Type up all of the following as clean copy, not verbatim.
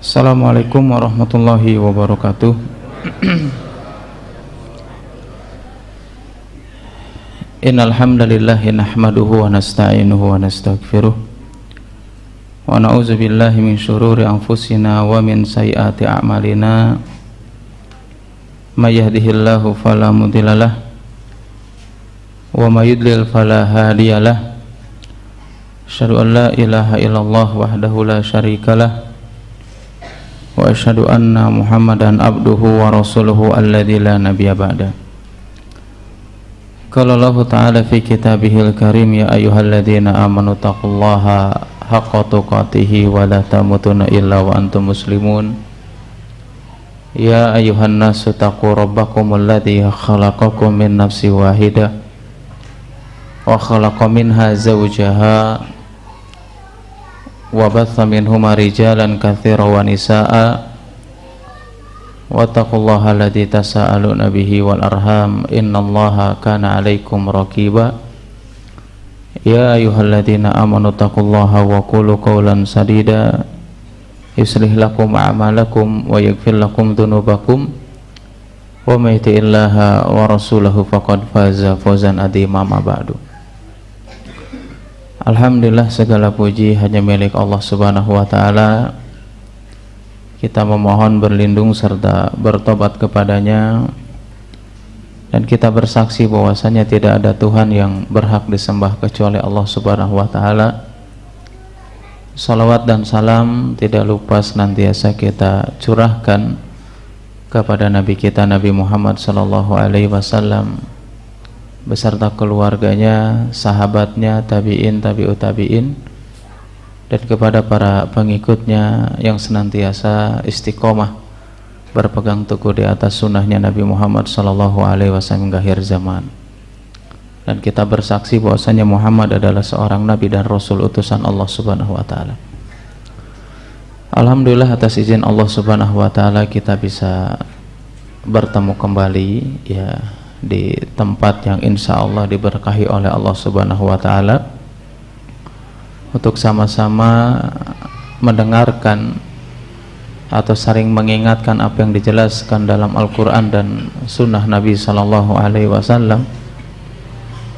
Assalamualaikum warahmatullahi wabarakatuh. Innal hamdalillah nahmaduhu wa nasta'inuhu wa nastaghfiruh wa na'udzu billahi min syururi anfusina wa min sayyiati a'malina. May yahdihillahu fala mudhillalah wa may yudlil fala hadiyalah. Asyhadu an la ilaha illallah wahdahu la syarikalah wa asyhadu anna Muhammadan abduhu wa rasuluhu alladzi la nabiyya ba'da. Qala Allah ta'ala fi kitabihil karim, ya ayyuhalladzina amanu taqullaha haqqa tuqatih wa la tamutunna illa wa antum muslimun. Ya ayyuhan nasu taqu rabbakumul ladzi khalaqakum min nafsin wahidah wa khalaqa minha zawjaha wa batha minhuma rijalan katsiran wa nisaa'a wattaqullaha alladzi tasaaluna bihi wal arham innallaha kana 'alaikum raqiba. Ya ayyuhalladzina amanu taqullaha wa qulu qawlan sadida yuslih lakum a'malakum wa yaghfir lakum dhunubakum wa may yuti'illaha wa rasulahu faqad faza fawzan 'azima. Ma ba'du. Alhamdulillah, segala puji hanya milik Allah Subhanahu wa ta'ala. Kita memohon berlindung serta bertobat kepadanya, dan kita bersaksi bahwasanya tidak ada Tuhan yang berhak disembah kecuali Allah Subhanahu wa ta'ala. Salawat dan salam tidak lupa senantiasa kita curahkan kepada Nabi kita Nabi Muhammad sallallahu alaihi wasallam beserta keluarganya, sahabatnya, tabi'in, tabi'ut tabi'in, dan kepada para pengikutnya yang senantiasa istiqomah berpegang teguh di atas sunnahnya Nabi Muhammad sallallahu alaihi wasallam hingga akhir zaman. Dan kita bersaksi bahwasanya Muhammad adalah seorang nabi dan rasul utusan Allah Subhanahu wa taala. Alhamdulillah, atas izin Allah Subhanahu wa taala kita bisa bertemu kembali ya di tempat yang insya Allah diberkahi oleh Allah Subhanahu wa ta'ala untuk sama-sama mendengarkan atau saling mengingatkan apa yang dijelaskan dalam Al-Quran dan Sunnah Nabi Sallallahu Alaihi Wasallam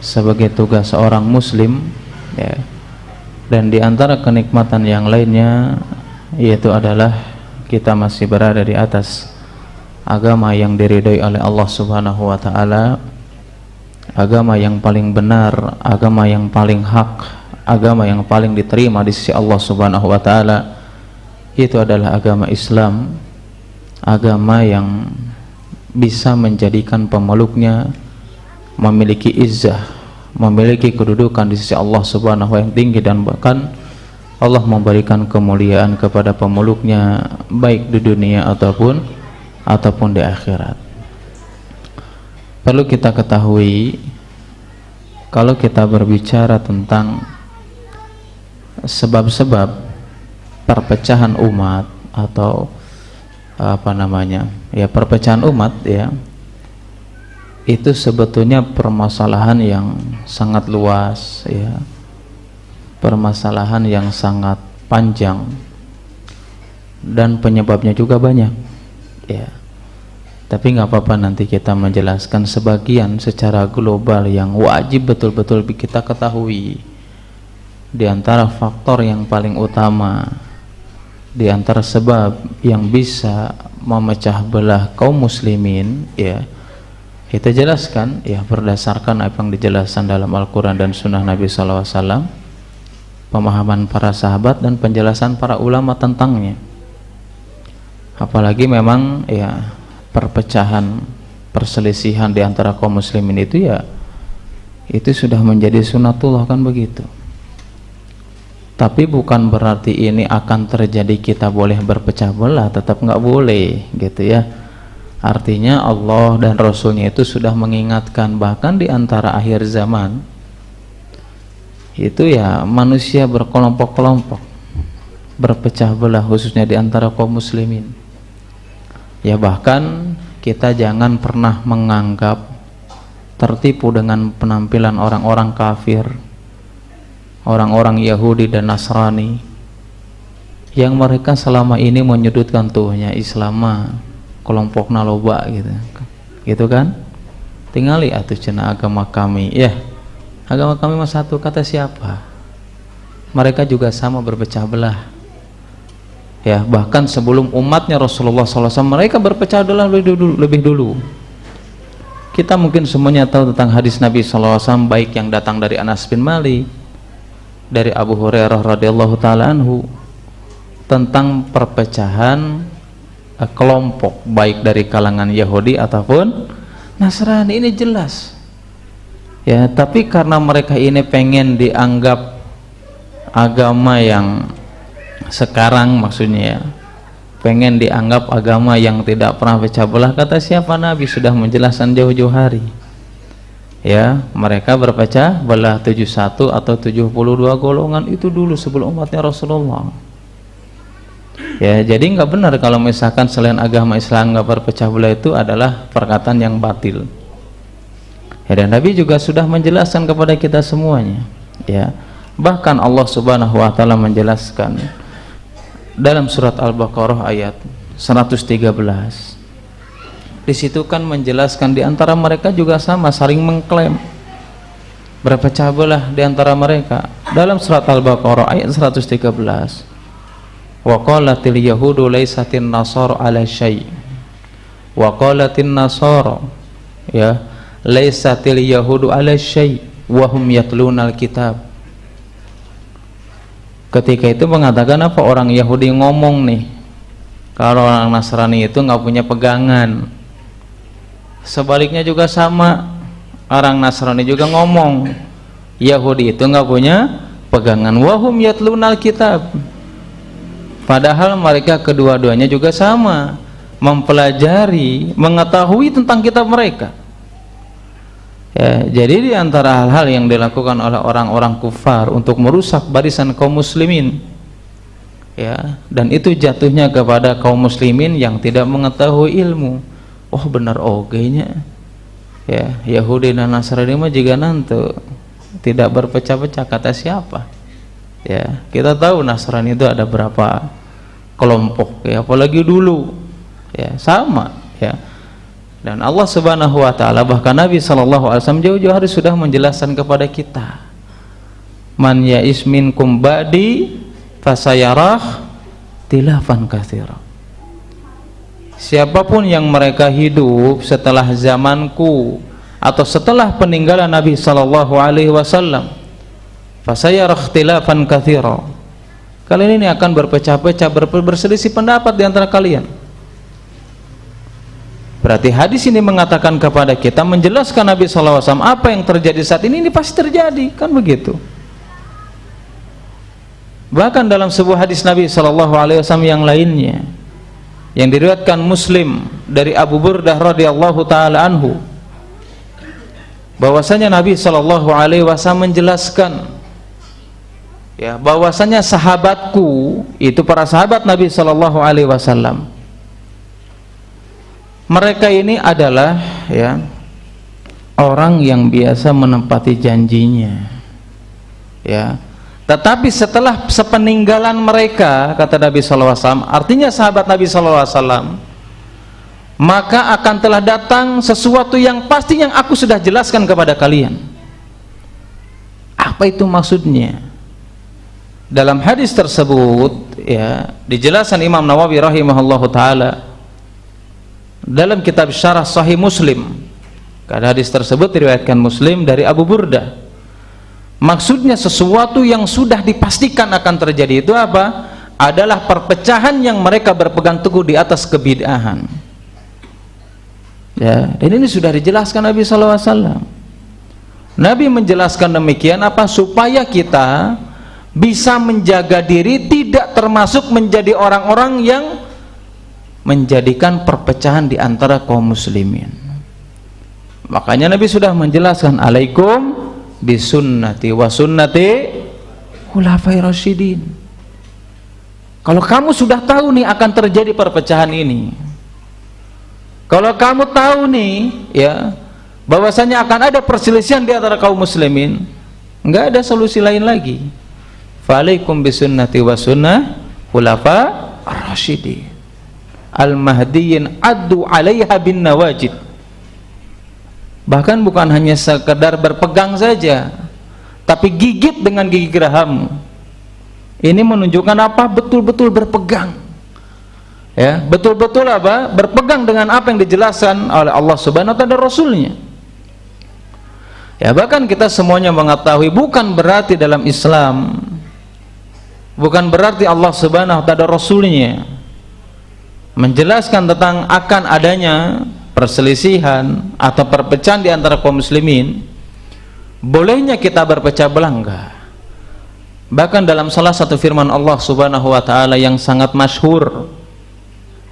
sebagai tugas seorang Muslim ya. Dan di antara kenikmatan yang lainnya yaitu adalah kita masih berada di atas agama yang diridhai oleh Allah Subhanahu wa ta'ala, agama yang paling benar, agama yang paling hak, agama yang paling diterima di sisi Allah Subhanahu wa ta'ala. Itu adalah agama Islam, agama yang bisa menjadikan pemeluknya memiliki izzah, memiliki kedudukan di sisi Allah Subhanahu wa ta'ala yang tinggi, dan bahkan Allah memberikan kemuliaan kepada pemeluknya baik di dunia ataupun di akhirat. Perlu kita ketahui, kalau kita berbicara tentang sebab-sebab perpecahan umat atau perpecahan umat ya, itu sebetulnya permasalahan yang sangat luas ya, permasalahan yang sangat panjang, dan penyebabnya juga banyak ya. Tapi nggak apa-apa, nanti kita menjelaskan sebagian secara global yang wajib betul-betul kita ketahui. Di antara faktor yang paling utama, di antara sebab yang bisa memecah belah kaum muslimin ya, kita jelaskan ya berdasarkan apa yang dijelaskan dalam Al-Quran dan Sunnah Nabi SAW, pemahaman para sahabat dan penjelasan para ulama tentangnya. Apalagi memang ya perpecahan, perselisihan di antara kaum muslimin itu ya, itu sudah menjadi sunatullah, kan begitu. Tapi bukan berarti ini akan terjadi kita boleh berpecah belah, tetap nggak boleh gitu ya. Artinya Allah dan Rasulnya itu sudah mengingatkan, bahkan di antara akhir zaman itu ya manusia berkelompok-kelompok, berpecah belah, khususnya di antara kaum muslimin. Ya bahkan kita jangan pernah menganggap tertipu dengan penampilan orang-orang kafir, orang-orang Yahudi dan Nasrani yang mereka selama ini menyudutkan tuhnya Islam mah kelompokna loba gitu kan, tingali atuh cenah agama kami, ya agama kami mah satu, kata siapa? Mereka juga sama berpecah belah, ya bahkan sebelum umatnya Rasulullah SAW mereka berpecah belah lebih dulu. Kita mungkin semuanya tahu tentang hadis Nabi SAW, baik yang datang dari Anas bin Malik, dari Abu Hurairah radhiyallahu taala anhu, tentang perpecahan kelompok baik dari kalangan Yahudi ataupun Nasrani. Ini jelas, ya. Tapi karena mereka ini pengen dianggap agama yang sekarang, maksudnya ya, pengen dianggap agama yang tidak pernah pecah belah, kata siapa? Nabi sudah menjelaskan jauh-jauh hari, ya. Mereka berpecah belah 71 atau 72 golongan itu dulu sebelum umatnya Rasulullah, ya. Jadi nggak benar kalau misalkan selain agama Islam nggak berpecah belah, itu adalah perkataan yang batil, ya. Dan Nabi juga sudah menjelaskan kepada kita semuanya, ya. Bahkan Allah Subhanahu wa taala menjelaskan dalam surat Al-Baqarah ayat 113. Di situ kan menjelaskan di antara mereka juga sama, saling mengklaim berpecah belah di antara mereka. Dalam surat Al-Baqarah ayat 113, wa qalatil yahudu laisatin nasara ala syai' wa qalatin nasara, ya, laisatil yahudu ala syai' wa hum yatlunal kitab. Ketika itu mengatakan apa? Orang Yahudi ngomong nih, kalau orang Nasrani itu nggak punya pegangan. Sebaliknya juga sama, orang Nasrani juga ngomong Yahudi itu nggak punya pegangan. Wahum yatlunal kitab. Padahal mereka kedua-duanya juga sama, mempelajari, mengetahui tentang kitab mereka, ya. Jadi di antara hal-hal yang dilakukan oleh orang-orang kufar untuk merusak barisan kaum muslimin, ya, dan itu jatuhnya kepada kaum muslimin yang tidak mengetahui ilmu. Oh benar ogenya, ya, Yahudi dan Nasrani mah juga nanti tidak berpecah-pecah, kata siapa? Ya, kita tahu Nasrani itu ada berapa kelompok, ya, apalagi dulu, ya, sama, ya. Dan Allah Subhanahu wa taala, bahkan Nabi sallallahu alaihi wasallam jauh-jauh hari sudah menjelaskan kepada kita, man ya'is minkum ba'di fasayarah tilafan katsira. Siapapun yang mereka hidup setelah zamanku atau setelah peninggalan Nabi sallallahu alaihi wasallam, fasayarah tilafan katsira. Kalian ini akan berpecah-pecah, berselisih pendapat di antara kalian. Berarti hadis ini mengatakan kepada kita, menjelaskan Nabi SAW apa yang terjadi saat ini pasti terjadi, kan begitu. Bahkan dalam sebuah hadis Nabi SAW yang lainnya, yang diriwayatkan Muslim dari Abu Burdah radhiyallahu taala anhu, bahwasanya Nabi SAW menjelaskan, ya, bahwasanya sahabatku itu para sahabat Nabi SAW, mereka ini adalah, ya, orang yang biasa menepati janjinya, ya. Tetapi setelah sepeninggalan mereka, kata Nabi SAW, artinya sahabat Nabi SAW, maka akan telah datang sesuatu yang pasti yang aku sudah jelaskan kepada kalian. Apa itu maksudnya? Dalam hadis tersebut, ya, dijelaskan Imam Nawawi rahimahullahu taala dalam kitab Syarah Sahih Muslim. Karena hadis tersebut diriwayatkan Muslim dari Abu Burdah. Maksudnya sesuatu yang sudah dipastikan akan terjadi itu apa? Adalah perpecahan yang mereka berpegang teguh di atas kebid'ahan, ya. Dan ini sudah dijelaskan Nabi SAW. Nabi menjelaskan demikian apa? Supaya kita bisa menjaga diri tidak termasuk menjadi orang-orang yang menjadikan perpecahan di antara kaum muslimin. Makanya Nabi sudah menjelaskan, alaikum bisunnati wa sunnati khulafai rasyidin. Kalau kamu sudah tahu nih akan terjadi perpecahan ini, kalau kamu tahu nih, ya, bahwasanya akan ada perselisihan di antara kaum muslimin, nggak ada solusi lain lagi. Fa'alaikum bisunnati wa sunnah khulafa ar-rasyidin al-mahdiyyin addu 'alaiha bin nawajid. Bahkan bukan hanya sekedar berpegang saja, tapi gigit dengan gigi geraham. Ini menunjukkan apa? Betul-betul berpegang, ya, betul-betul apa? Berpegang dengan apa yang dijelaskan oleh Allah Subhanahu wa taala dan Rasulnya. Ya, bahkan kita semuanya mengetahui bukan berarti dalam Islam, bukan berarti Allah Subhanahu wa taala Rasulnya menjelaskan tentang akan adanya perselisihan atau perpecahan di antara kaum muslimin, bolehnya kita berpecah belah, enggak. Bahkan dalam salah satu firman Allah Subhanahu wa taala yang sangat masyhur,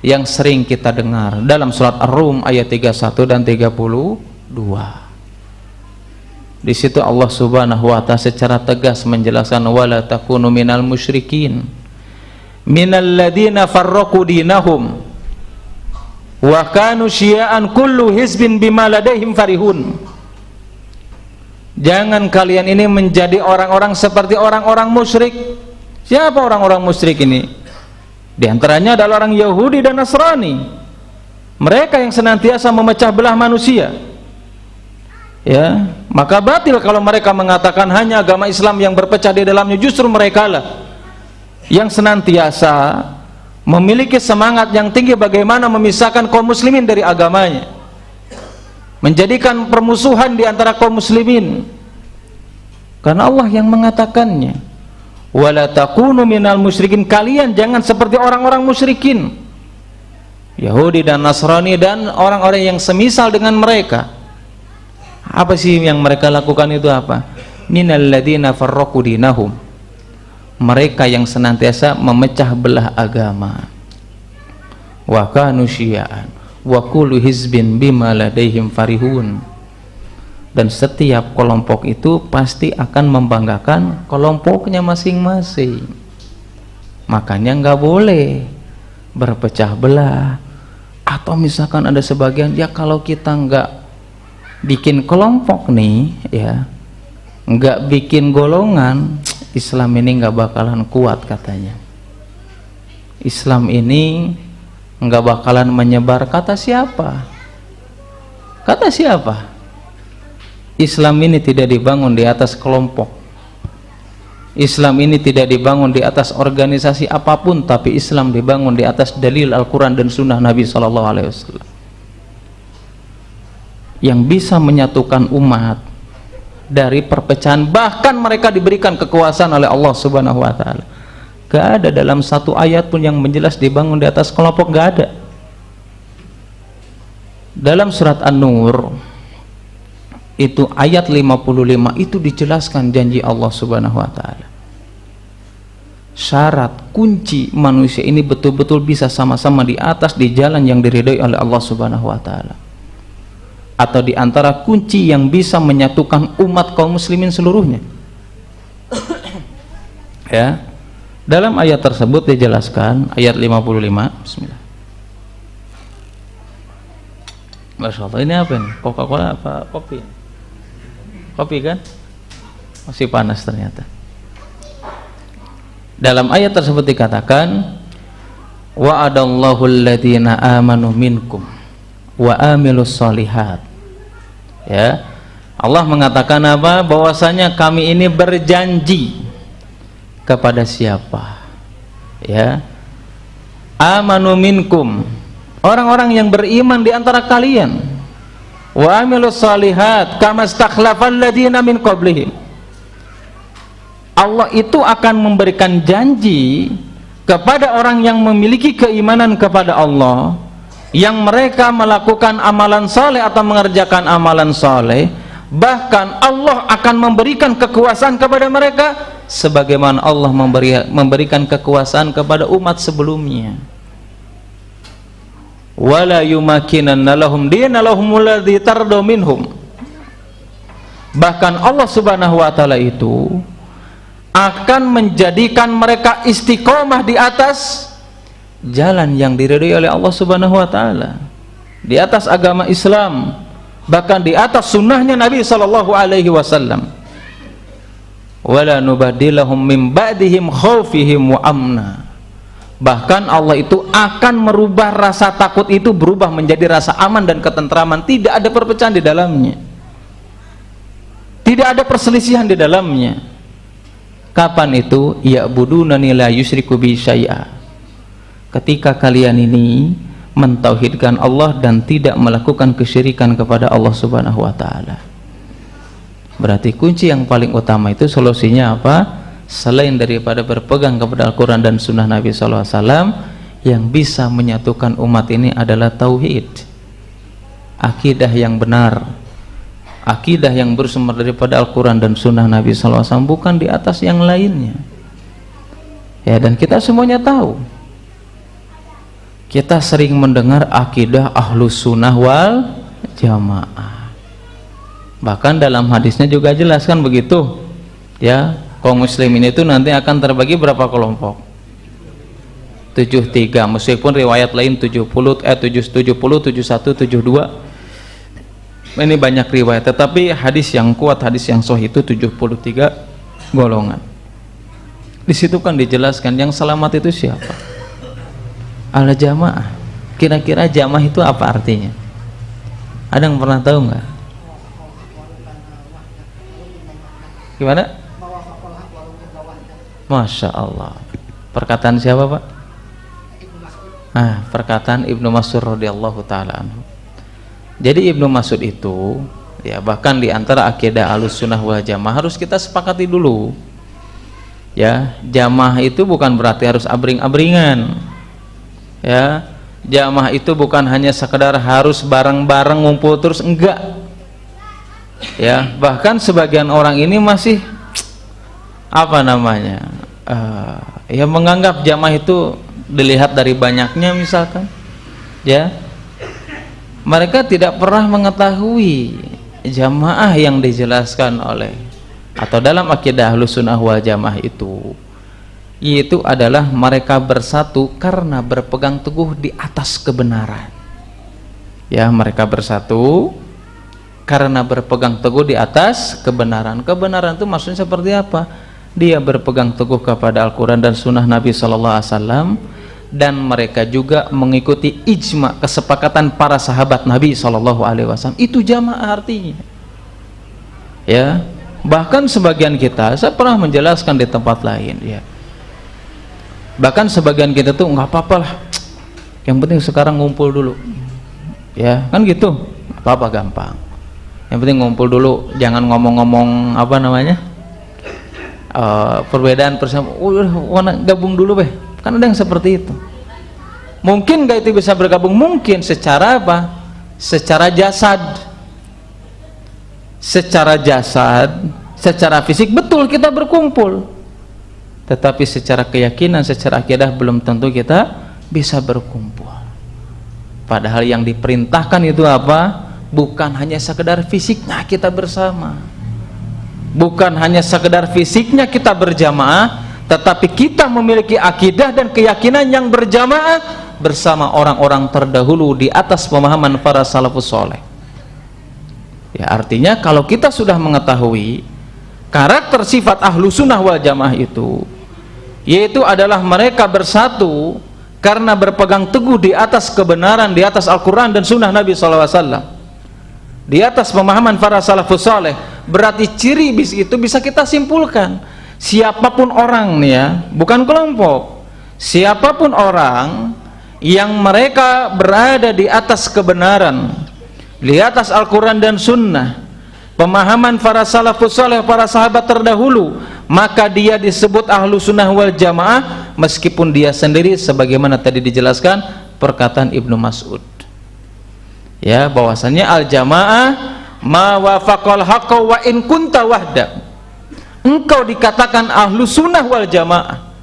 yang sering kita dengar, dalam surat Ar-Rum ayat 31 dan 32. Di situ Allah Subhanahu wa taala secara tegas menjelaskan, wala takunu minal musyrikin minal ladina farraqu dinahum wa kanu syia'an kullu hizbin bima ladaihim farihun. Jangan kalian ini menjadi orang-orang seperti orang-orang musyrik. Siapa orang-orang musyrik ini? Di antaranya adalah orang Yahudi dan Nasrani. Mereka yang senantiasa memecah belah manusia. Ya, maka batil kalau mereka mengatakan hanya agama Islam yang berpecah di dalamnya. Justru mereka lah yang senantiasa memiliki semangat yang tinggi bagaimana memisahkan kaum muslimin dari agamanya, menjadikan permusuhan di antara kaum muslimin. Karena Allah yang mengatakannya, wala takunu minal musyrikin, kalian jangan seperti orang-orang musyrikin Yahudi dan Nasrani dan orang-orang yang semisal dengan mereka. Apa sih yang mereka lakukan itu? Apa? Minal ladina farraqu dinahum, mereka yang senantiasa memecah belah agama. Wa kanu syia'an wa kullu hizbin bima ladaihim farihun, dan setiap kelompok itu pasti akan membanggakan kelompoknya masing-masing. Makanya nggak boleh berpecah belah. Atau misalkan ada sebagian, ya kalau kita nggak bikin kelompok nih, ya nggak bikin golongan, Islam ini nggak bakalan kuat katanya. Islam ini nggak bakalan menyebar. Kata siapa? Kata siapa? Islam ini tidak dibangun di atas kelompok. Islam ini tidak dibangun di atas organisasi apapun, tapi Islam dibangun di atas dalil Al-Quran dan Sunnah Nabi SAW, yang bisa menyatukan umat dari perpecahan. Bahkan mereka diberikan kekuasaan oleh Allah Subhanahu wa taala. Gak ada dalam satu ayat pun yang menjelas dibangun di atas kelompok, gak ada. Dalam surat An-Nur itu ayat 55 itu dijelaskan janji Allah Subhanahu wa taala. Syarat kunci manusia ini betul-betul bisa sama-sama di atas di jalan yang diridhai oleh Allah Subhanahu wa taala, atau di antara kunci yang bisa menyatukan umat kaum muslimin seluruhnya. Ya, dalam ayat tersebut dijelaskan, ayat 55. Bismillah. Masya Allah, ini apa ini? Coca-Cola apa kopi? Kopi kan? Masih panas ternyata. Dalam ayat tersebut dikatakan, wa'adallahu alladhina amanu minkum wa amilus solihat. Ya, Allah mengatakan apa? Bahwasanya kami ini berjanji kepada siapa? Ya, amanu minkum, orang-orang yang beriman di antara kalian, wa amilus solihat kama stakhlafal ladina min qablihim. Allah itu akan memberikan janji kepada orang yang memiliki keimanan kepada Allah, yang mereka melakukan amalan saleh atau mengerjakan amalan saleh, bahkan Allah akan memberikan kekuasaan kepada mereka sebagaimana Allah memberikan kekuasaan kepada umat sebelumnya. Wala yumakinanna lahum dinalahum alladzi tardu minhum, bahkan Allah Subhanahu wa taala itu akan menjadikan mereka istiqomah di atas jalan yang diridhai oleh Allah Subhanahu wa taala, di atas agama Islam, bahkan di atas sunnahnya Nabi sallallahu alaihi wasallam. Wala nubadilahum min ba'dihim khaufihim wa amna, Bahkan Allah itu akan merubah rasa takut itu berubah menjadi rasa aman dan ketentraman. Tidak ada perpecahan di dalamnya, tidak ada perselisihan di dalamnya. Kapan itu? Ya'budunani la yusyriku bi syai'a. Ketika kalian ini mentauhidkan Allah dan tidak melakukan kesyirikan kepada Allah Subhanahu wa taala. Berarti kunci yang paling utama itu solusinya apa? Selain daripada berpegang kepada Al-Quran dan Sunnah Nabi SAW, yang bisa menyatukan umat ini adalah tauhid, akidah yang benar, akidah yang bersumber daripada Al-Quran dan Sunnah Nabi SAW, bukan di atas yang lainnya. Ya, dan kita semuanya tahu, kita sering mendengar akidah Ahlus Sunnah wal Jamaah. Bahkan dalam hadisnya juga jelaskan begitu, ya, kaum muslimin itu nanti akan terbagi berapa kelompok? 73, meskipun riwayat lain 70, 71, 72. Ini banyak riwayat, tetapi hadis yang kuat, hadis yang sahih itu 73 golongan. Di situ kan dijelaskan yang selamat itu siapa? Al-Jamaah. Kira-kira jamaah itu apa artinya? Ada yang pernah tahu nggak? Gimana? Masya Allah. Perkataan siapa, Pak? Perkataan Ibnu Mas'ud radhiyallahu taala anhu. Jadi Ibnu Mas'ud itu, ya, bahkan di antara akidah Ahlussunnah wal Jamaah harus kita sepakati dulu. Ya, jamaah itu bukan berarti harus abring-abringan. Ya, jamaah itu bukan hanya sekedar harus bareng-bareng ngumpul terus, enggak. Ya, bahkan sebagian orang ini masih apa namanya, ya, menganggap jamaah itu dilihat dari banyaknya misalkan, ya, mereka tidak pernah mengetahui jamaah yang dijelaskan oleh atau dalam akidah Ahlussunnah wal Jamaah itu, yaitu adalah mereka bersatu karena berpegang teguh di atas kebenaran. Ya, mereka bersatu karena berpegang teguh di atas kebenaran. Kebenaran itu maksudnya seperti apa? Dia berpegang teguh kepada Al-Quran dan Sunnah Nabi SAW, dan mereka juga mengikuti ijma, kesepakatan para sahabat Nabi SAW. Itu jamaah artinya. Ya, bahkan sebagian kita, saya pernah menjelaskan di tempat lain, ya, bahkan sebagian kita tuh nggak apa-apa lah, yang penting sekarang ngumpul dulu, ya kan gitu, nggak apa-apa, gampang, yang penting ngumpul dulu, jangan ngomong-ngomong apa namanya, perbedaan bersama, gabung dulu beh. Kan ada yang seperti itu. Mungkin gak itu bisa bergabung? Mungkin. Secara apa? Secara jasad, secara fisik betul kita berkumpul, tetapi secara keyakinan, secara akidah belum tentu kita bisa berkumpul. Padahal yang diperintahkan itu apa? Bukan hanya sekedar fisiknya kita bersama, bukan hanya sekedar fisiknya kita berjamaah, tetapi kita memiliki akidah dan keyakinan yang berjamaah bersama orang-orang terdahulu di atas pemahaman para salafus soleh. Ya, artinya kalau kita sudah mengetahui karakter sifat Ahlussunnah wal Jamaah itu, yaitu adalah mereka bersatu karena berpegang teguh di atas kebenaran, di atas Al-Quran dan Sunnah Nabi SAW, di atas pemahaman para salafus soleh, berarti ciri itu bisa kita simpulkan, siapapun orang nih, ya, bukan kelompok, siapapun orang yang mereka berada di atas kebenaran, di atas Al-Quran dan Sunnah, pemahaman para salafus saleh, para sahabat terdahulu, maka dia disebut Ahlussunnah wal Jamaah, meskipun dia sendiri sebagaimana tadi dijelaskan perkataan Ibnu Mas'ud, ya, bahwasannya al-jamaah ma wafaqal haqqa wa in kunta wahda. Engkau dikatakan Ahlussunnah wal Jamaah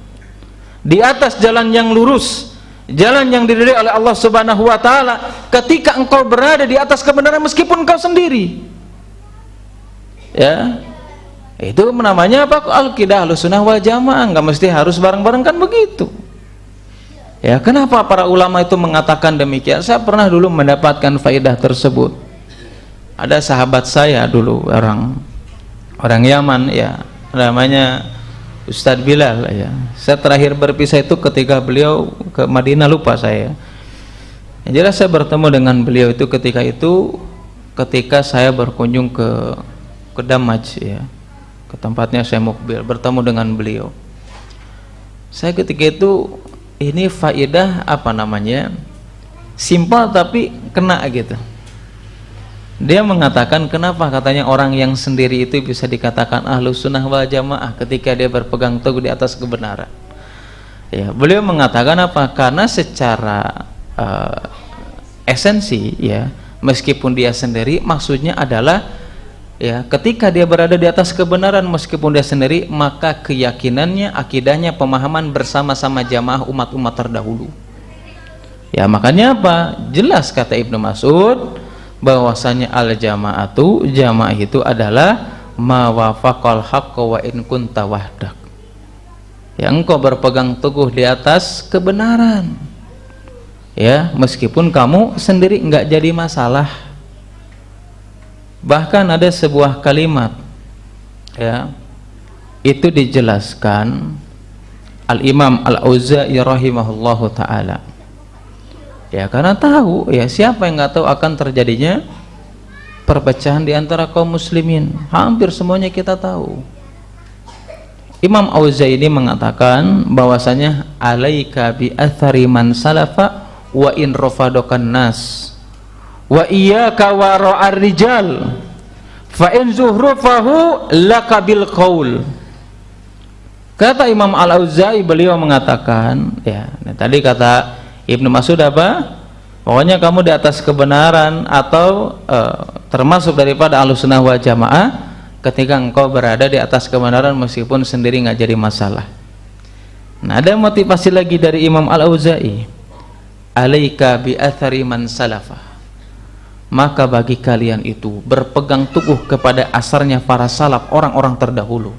di atas jalan yang lurus, jalan yang diridhai oleh Allah Subhanahu wa taala, ketika engkau berada di atas kebenaran meskipun engkau sendiri. Ya, itu namanya apa? Al-Qidah Ahlussunnah wal Jamaah. Enggak mesti harus bareng-bareng, kan begitu. Ya, kenapa para ulama itu mengatakan demikian? Saya pernah dulu mendapatkan faedah tersebut. Ada sahabat saya dulu, orang Yaman, ya, namanya Ustadz Bilal ya. Saya terakhir berpisah itu ketika beliau ke Madinah, lupa saya. Yang jelas saya bertemu dengan beliau itu ketika saya berkunjung ke Damaj ya, ke tempatnya Syekh Mukbil, bertemu dengan beliau. Saya ketika itu, ini faedah apa namanya, simpel tapi kena gitu. Dia mengatakan kenapa katanya orang yang sendiri itu bisa dikatakan Ahlus Sunnah wal Jamaah ketika dia berpegang teguh di atas kebenaran. Ya, beliau mengatakan apa? Karena secara esensi ya, meskipun dia sendiri, maksudnya adalah ya, ketika dia berada di atas kebenaran meskipun dia sendiri, maka keyakinannya, akidahnya, pemahaman bersama-sama jamaah umat-umat terdahulu. Ya, makanya apa? Jelas kata Ibnu Mas'ud bahwasanya al-jama'atu, jamaah itu adalah ma wafaqal haqqa wa in kunta wahdak. Ya, engkau berpegang teguh di atas kebenaran. Ya, meskipun kamu sendiri enggak jadi masalah. Bahkan ada sebuah kalimat ya, itu dijelaskan Al-Imam Al-Auza'i rahimahullahu taala. Ya, karena tahu ya, siapa yang nggak tahu akan terjadinya perpecahan di antara kaum muslimin. Hampir semuanya kita tahu. Imam Auza'i ini mengatakan bahwasanya alaika bi athari man salafa wa in rafadokan nas wa iyyaka wa ra'ar rijal fa in zuhrufahu laka bil qaul. Kata Imam Al-Auza'i, beliau mengatakan ya, nah, tadi kata Ibnu Mas'ud apa? Pokoknya kamu di atas kebenaran atau termasuk daripada Ahlus Sunnah wal Jamaah ketika engkau berada di atas kebenaran meskipun sendiri nggak jadi masalah. Nah, ada motivasi lagi dari Imam Al-Auza'i, alaika bi athari man salafa, maka bagi kalian itu berpegang teguh kepada asarnya para salaf, orang-orang terdahulu.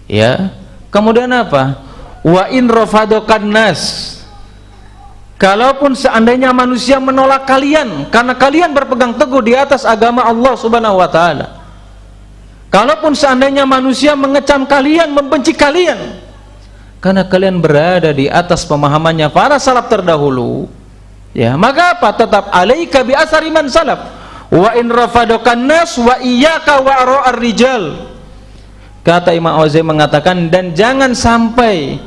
Ya, kemudian apa? Wa in rafadokan nas, kalaupun seandainya manusia menolak kalian karena kalian berpegang teguh di atas agama Allah Subhanahu wa taala, kalaupun seandainya manusia mengecam kalian, membenci kalian karena kalian berada di atas pemahamannya para salaf terdahulu, ya, maka apa? Tetap alaika bi asari man salaf wa in rafadokan nas wa iyyaka wa ra'ar rijal. Kata Imam Auza'i mengatakan, dan jangan sampai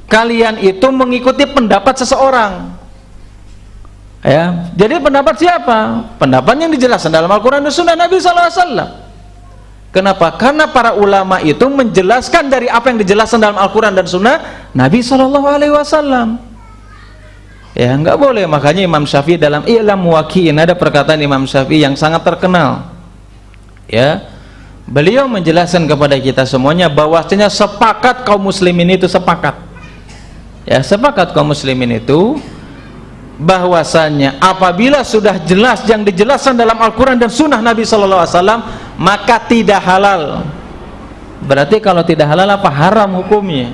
kalian itu mengikuti pendapat seseorang. Ya, jadi pendapat siapa? Pendapat yang dijelaskan dalam Al-Quran dan Sunnah Nabi SAW. Kenapa? Karena para ulama itu menjelaskan dari apa yang dijelaskan dalam Al-Quran dan Sunnah Nabi SAW. Ya, nggak boleh. Makanya Imam Syafi'i dalam I'lam Muwaqqi'in, ada perkataan Imam Syafi'i yang sangat terkenal. Ya, beliau menjelaskan kepada kita semuanya bahwasanya sepakat kaum muslimin itu sepakat. Ya, sepakat kaum muslimin itu bahwasanya apabila sudah jelas yang dijelaskan dalam Al-Quran dan Sunnah Nabi SAW, maka tidak halal. Berarti kalau tidak halal apa? Haram hukumnya.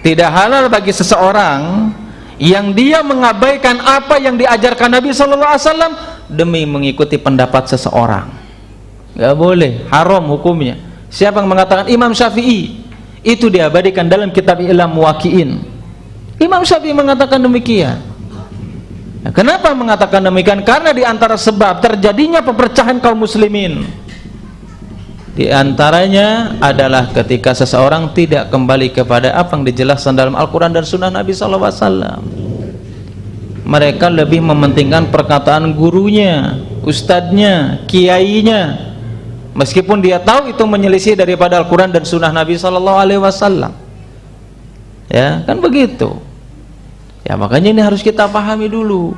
Tidak halal bagi seseorang yang dia mengabaikan apa yang diajarkan Nabi SAW demi mengikuti pendapat seseorang. Gak boleh, haram hukumnya. Siapa yang mengatakan? Imam Syafi'i. Itu diabadikan dalam kitab I'lam Muwaqqi'in. Imam Syafi'i mengatakan demikian. Nah, kenapa mengatakan demikian? Karena di antara sebab terjadinya perpecahan kaum muslimin, di antaranya adalah ketika seseorang tidak kembali kepada apa yang dijelaskan dalam Al-Quran dan Sunnah Nabi SAW. Mereka lebih mementingkan perkataan gurunya, ustadznya, kiainya, meskipun dia tahu itu menyelisih daripada Al-Quran dan Sunnah Nabi SAW. Ya, kan begitu. Ya, makanya ini harus kita pahami dulu.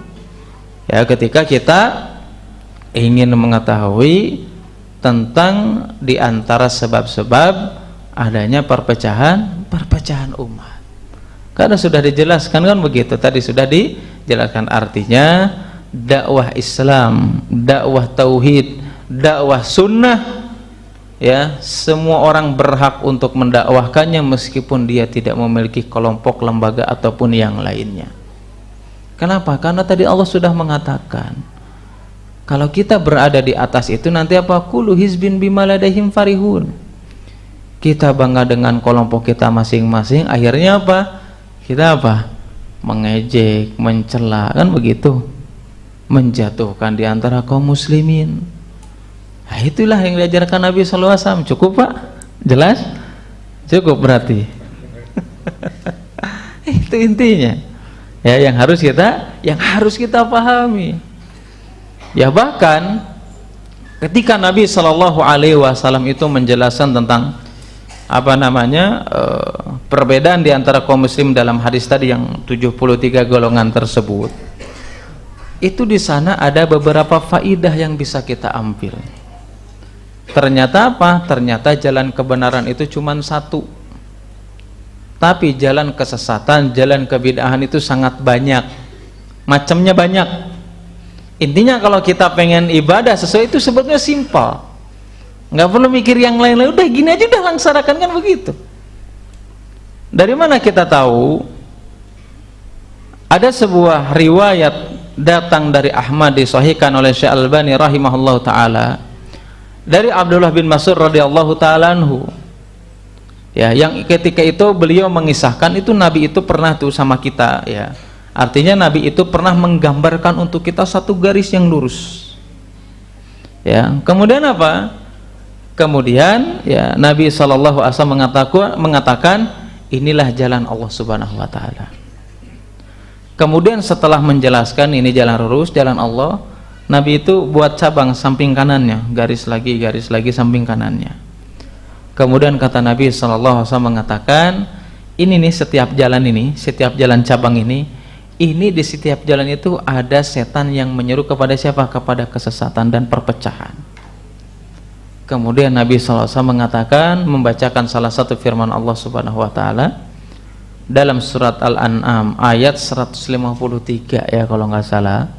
Ya, ketika kita ingin mengetahui tentang di antara sebab-sebab adanya perpecahan umat. Karena sudah dijelaskan kan begitu. Tadi sudah dijelaskan artinya dakwah Islam, dakwah tauhid, dakwah sunnah, ya, semua orang berhak untuk mendakwahkannya meskipun dia tidak memiliki kelompok, lembaga ataupun yang lainnya. Kenapa? Karena tadi Allah sudah mengatakan kalau kita berada di atas itu nanti apa? Kullu hizbin bima ladaihim farihun. kita bangga dengan kelompok kita masing-masing, akhirnya apa? Kita apa? Mengejek, mencela, kan begitu, menjatuhkan di antara kaum muslimin. Nah, itulah yang diajarkan Nabi SAW. Cukup Pak? Jelas? Cukup berarti. Itu intinya. Ya, yang harus kita pahami. Ya, bahkan ketika Nabi SAW itu menjelaskan tentang perbedaan di antara kaum muslim dalam hadis tadi yang 73 golongan tersebut, itu di sana ada beberapa faidah yang bisa kita ambil. Ternyata apa? Ternyata jalan kebenaran itu cuma satu, tapi jalan kesesatan, jalan kebid'ahan itu sangat banyak, macamnya banyak. Intinya kalau kita pengen ibadah sesuai itu sebetulnya simpel, nggak perlu mikir yang lain-lain, udah gini aja udah laksanakan, kan begitu. Dari mana kita tahu? Ada sebuah riwayat datang dari Ahmad, disahihkan oleh Syekh Albani rahimahullah taala, dari Abdullah bin Mas'ud radhiyallahu taala anhu, ya, yang ketika itu beliau mengisahkan itu Nabi itu pernah tuh sama kita, ya, artinya Nabi itu pernah menggambarkan untuk kita satu garis yang lurus, ya. Kemudian apa? Kemudian ya Nabi SAW mengatakan inilah jalan Allah Subhanahu wa taala. Kemudian setelah menjelaskan ini jalan lurus, jalan Allah, Nabi itu buat cabang samping kanannya, garis lagi samping kanannya. Kemudian kata Nabi SAW mengatakan, ini nih setiap jalan cabang ini di setiap jalan itu ada setan yang menyeru kepada siapa? Kepada kesesatan dan perpecahan. Kemudian Nabi SAW mengatakan, membacakan salah satu firman Allah Subhanahu wa taala dalam surat Al-An'am ayat 153, ya kalau nggak salah.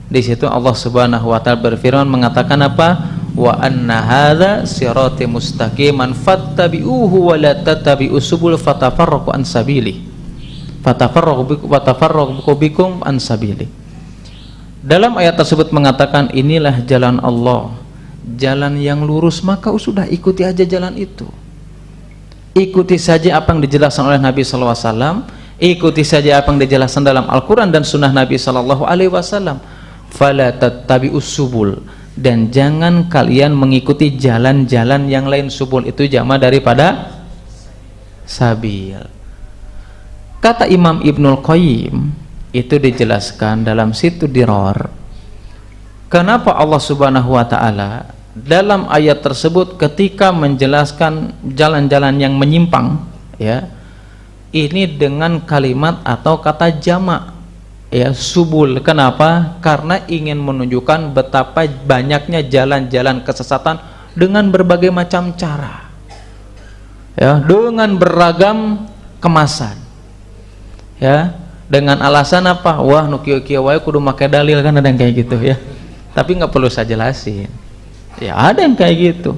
Di situ Allah Subhanahu wa taala berfirman mengatakan apa? Wa anna hadza sirati mustaqiman fattabi'uhu wa la tattabi'us subul fatafarraqu an sabili. Fatafarraqu bikum an sabili. Dalam ayat tersebut mengatakan inilah jalan Allah, jalan yang lurus, maka sudah ikuti aja jalan itu. Ikuti saja apa yang dijelaskan oleh Nabi SAW, ikuti saja apa yang dijelaskan dalam Al-Quran dan Sunnah Nabi SAW. Fala tattabi'us subul, dan jangan kalian mengikuti jalan-jalan yang lain. Subul itu jama daripada sabil. Kata Imam Ibnul Qayyim, itu dijelaskan dalam situ Dirar, kenapa Allah Subhanahu wa taala dalam ayat tersebut ketika menjelaskan jalan-jalan yang menyimpang, ya, ini dengan kalimat atau kata jamak, ya, subul. Kenapa? Karena ingin menunjukkan betapa banyaknya jalan-jalan kesesatan dengan berbagai macam cara, ya, dengan beragam kemasan, ya, dengan alasan apa? Wah, nu kieu-kieu wae kudu make dalil, kan ada yang kayak gitu, ya. Tapi nggak perlu saya jelasin. Ya, ada yang kayak gitu.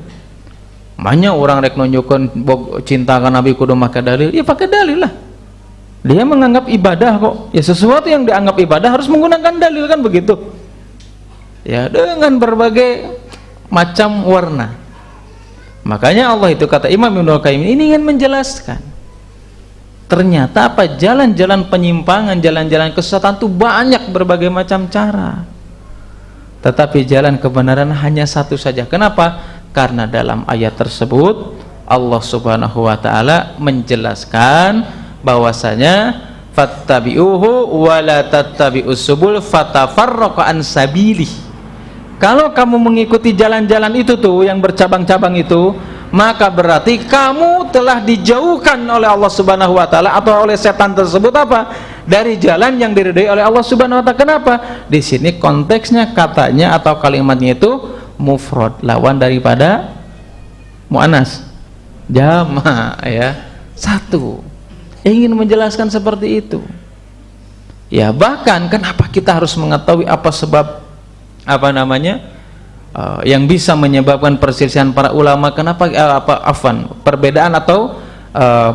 Banyak orang rek nunjukkan cinta ke Nabi kudu make dalil. Ya pakai dalil lah. Dia menganggap ibadah kok. Ya sesuatu yang dianggap ibadah harus menggunakan dalil, kan begitu. Ya, dengan berbagai macam warna. Makanya Allah itu, kata Imam Ibnul Qayyim, ini ingin menjelaskan. Ternyata apa? Jalan-jalan penyimpangan, jalan-jalan kesesatan itu banyak berbagai macam cara. Tetapi jalan kebenaran hanya satu saja. Kenapa? Karena dalam ayat tersebut Allah Subhanahu wa taala menjelaskan bahwasanya fattabi'uhu wa la tattabi'us subul fatafarraqu an sabilih. Kalau kamu mengikuti jalan-jalan itu tuh yang bercabang-cabang itu, maka berarti kamu telah dijauhkan oleh Allah Subhanahu wa taala atau oleh setan tersebut apa? Dari jalan yang diridhai oleh Allah Subhanahu wa taala. Kenapa? Di sini konteksnya katanya atau kalimatnya itu mufrad, lawan daripada muannas, jama', ya, satu. Ingin menjelaskan seperti itu. Ya, bahkan kenapa kita harus mengetahui apa sebab yang bisa menyebabkan perselisihan para ulama? Kenapa perbedaan atau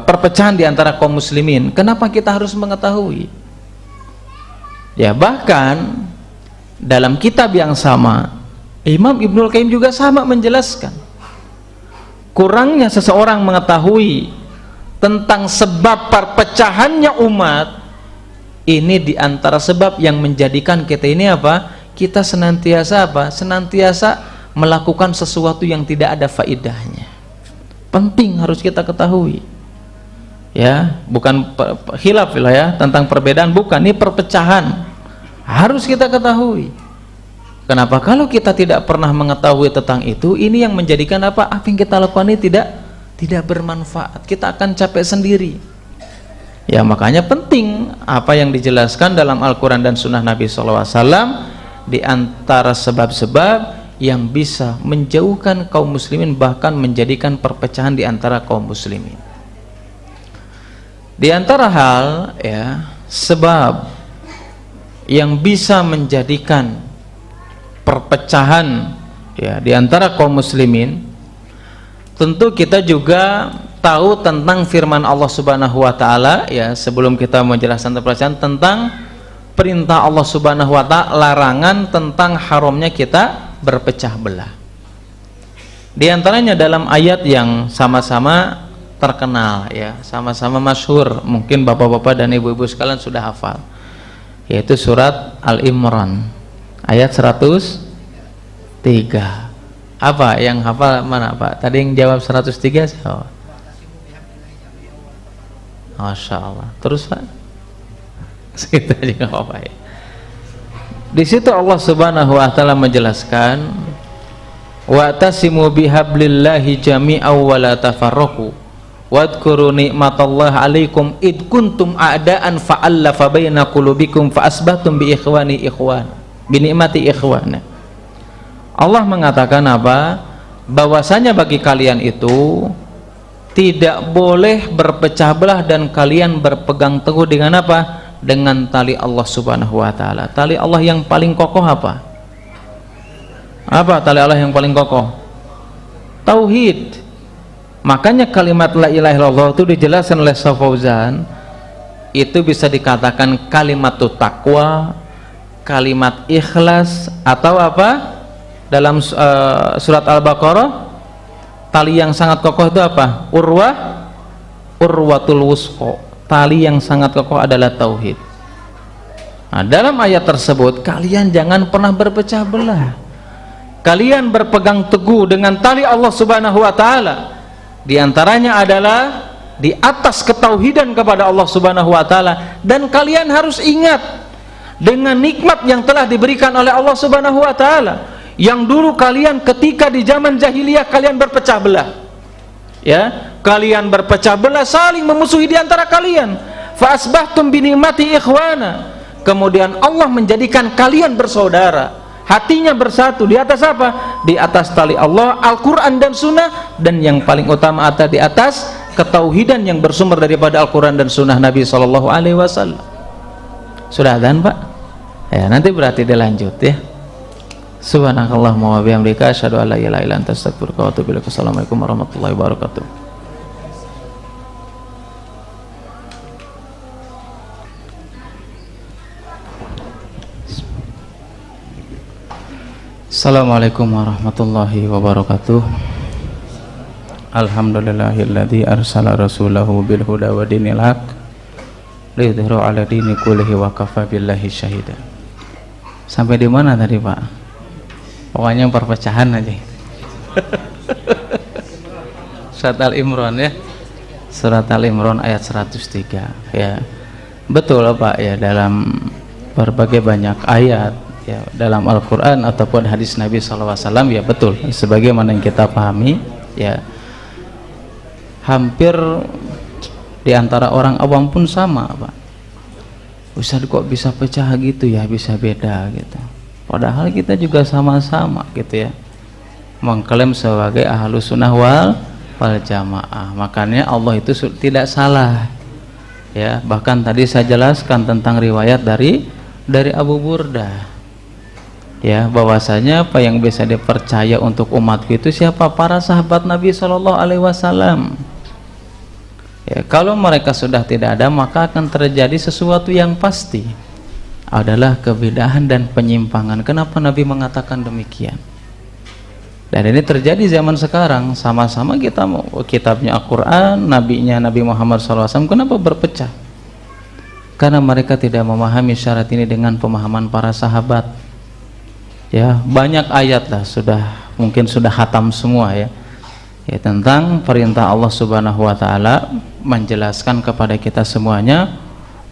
perpecahan di antara kaum muslimin? Kenapa kita harus mengetahui? Ya, bahkan dalam kitab yang sama Imam Ibnul Qayyim juga sama menjelaskan kurangnya seseorang mengetahui tentang sebab perpecahannya umat, ini diantara sebab yang menjadikan kita ini apa? Kita senantiasa apa? Senantiasa melakukan sesuatu yang tidak ada faedahnya. Penting harus kita ketahui. Ya, bukan khilaf lah ya tentang perbedaan, bukan, ini perpecahan. Harus kita ketahui. Kenapa? Kalau kita tidak pernah mengetahui tentang itu, ini yang menjadikan apa? Apa yang kita lakukan ini tidak bermanfaat. Kita akan capek sendiri. Ya, makanya penting apa yang dijelaskan dalam Al-Quran dan Sunnah Nabi SAW, di antara sebab-sebab yang bisa menjauhkan kaum muslimin, bahkan menjadikan perpecahan di antara kaum muslimin. Di antara hal ya sebab yang bisa menjadikan perpecahan ya di antara kaum muslimin, tentu kita juga tahu tentang firman Allah Subhanahu wa taala ya. Sebelum kita menjelaskan tentang perintah Allah Subhanahu wa taala, larangan tentang haramnya kita berpecah belah. Di antaranya dalam ayat yang sama-sama terkenal ya, sama-sama masyhur, mungkin bapak-bapak dan ibu-ibu sekalian sudah hafal, yaitu surat Al-Imran ayat 103. Apa yang hafal? Mana Pak? Tadi yang jawab 103 siapa? Masya Allah. Terus Pak? Segitu aja nggak apa-apa ya. Di situ Allah Subhanahu wa taala menjelaskan, wa'tasimu bihablillahi jami'aw wa la tafarraqu wadhkuru ni'matallahi 'alaikum id kuntum a'daan fa'allafa baina qulubikum fa asbahtum bi ni'mati ikhwana. Allah mengatakan apa? Bahwasanya bagi kalian itu tidak boleh berpecah belah dan kalian berpegang teguh dengan apa? Dengan tali Allah Subhanahu wa taala. Tali Allah yang paling kokoh apa? Apa tali Allah yang paling kokoh? Tauhid. Makanya kalimat la ilaha illallah itu dijelaskan oleh Syekh Fauzan, itu bisa dikatakan kalimat taqwa, kalimat ikhlas, atau apa? Dalam surat Al-Baqarah, tali yang sangat kokoh itu apa? Urwatul wusqa. Tali yang sangat kokoh adalah tauhid. Nah, dalam ayat tersebut kalian jangan pernah berpecah belah. Kalian berpegang teguh dengan tali Allah Subhanahu wa taala. Di antaranya adalah di atas ketauhidan kepada Allah Subhanahu wa taala, dan kalian harus ingat dengan nikmat yang telah diberikan oleh Allah Subhanahu wa taala. Yang dulu kalian ketika di zaman jahiliyah kalian berpecah belah. Ya, kalian berpecah belah, saling memusuhi di antara kalian. Fa asbahtum bi ni'mati ikhwana. Kemudian Allah menjadikan kalian bersaudara, hatinya bersatu di atas apa? Di atas tali Allah, Al-Quran dan Sunnah, dan yang paling utama ada di atas ketauhidan yang bersumber daripada Al-Quran dan Sunnah Nabi SAW. Sudah adzan Pak? Ya, nanti berarti dilanjut ya. Subhanakallahumma wa bihamdika asyhadu an la ilaha illa anta astaghfiruka wa atubu ilaik. Assalamualaikum warahmatullahi wabarakatuh. Assalamualaikum warahmatullahi wabarakatuh. Alhamdulillahilladzi arsala rasulahu bil huda wa dinil haq liyudhhirahu 'ala dini kullihi wa kafa billahi syahida. Sampai di mana tadi Pak? Pokoknya perpecahan aja. Surat Al-Imran ya. Surat Al-Imran ayat 103 ya. Betul Pak ya, dalam berbagai banyak ayat ya, dalam Al-Quran ataupun hadis Nabi SAW ya, betul sebagaimana yang kita pahami ya, hampir di antara orang awam pun sama Pak. Ustaz kok bisa pecah gitu ya, bisa beda gitu, padahal kita juga sama-sama gitu ya mengklaim sebagai ahlus sunnah wal jamaah. Makanya Allah itu tidak salah ya. Bahkan tadi saya jelaskan tentang riwayat dari Abu Burdah ya, bahwasanya apa yang bisa dipercaya untuk umatku itu siapa? Para sahabat Nabi SAW ya. Kalau mereka sudah tidak ada, maka akan terjadi sesuatu yang pasti adalah kebidahan dan penyimpangan. Kenapa Nabi mengatakan demikian? Dan ini terjadi zaman sekarang, sama-sama kita mau kitabnya Al-Quran, nabinya Nabi Muhammad SAW, kenapa berpecah? Karena mereka tidak memahami syarat ini dengan pemahaman para sahabat. Ya, banyak ayat lah, mungkin sudah khatam semua ya, tentang perintah Allah Subhanahu wa Ta'ala menjelaskan kepada kita semuanya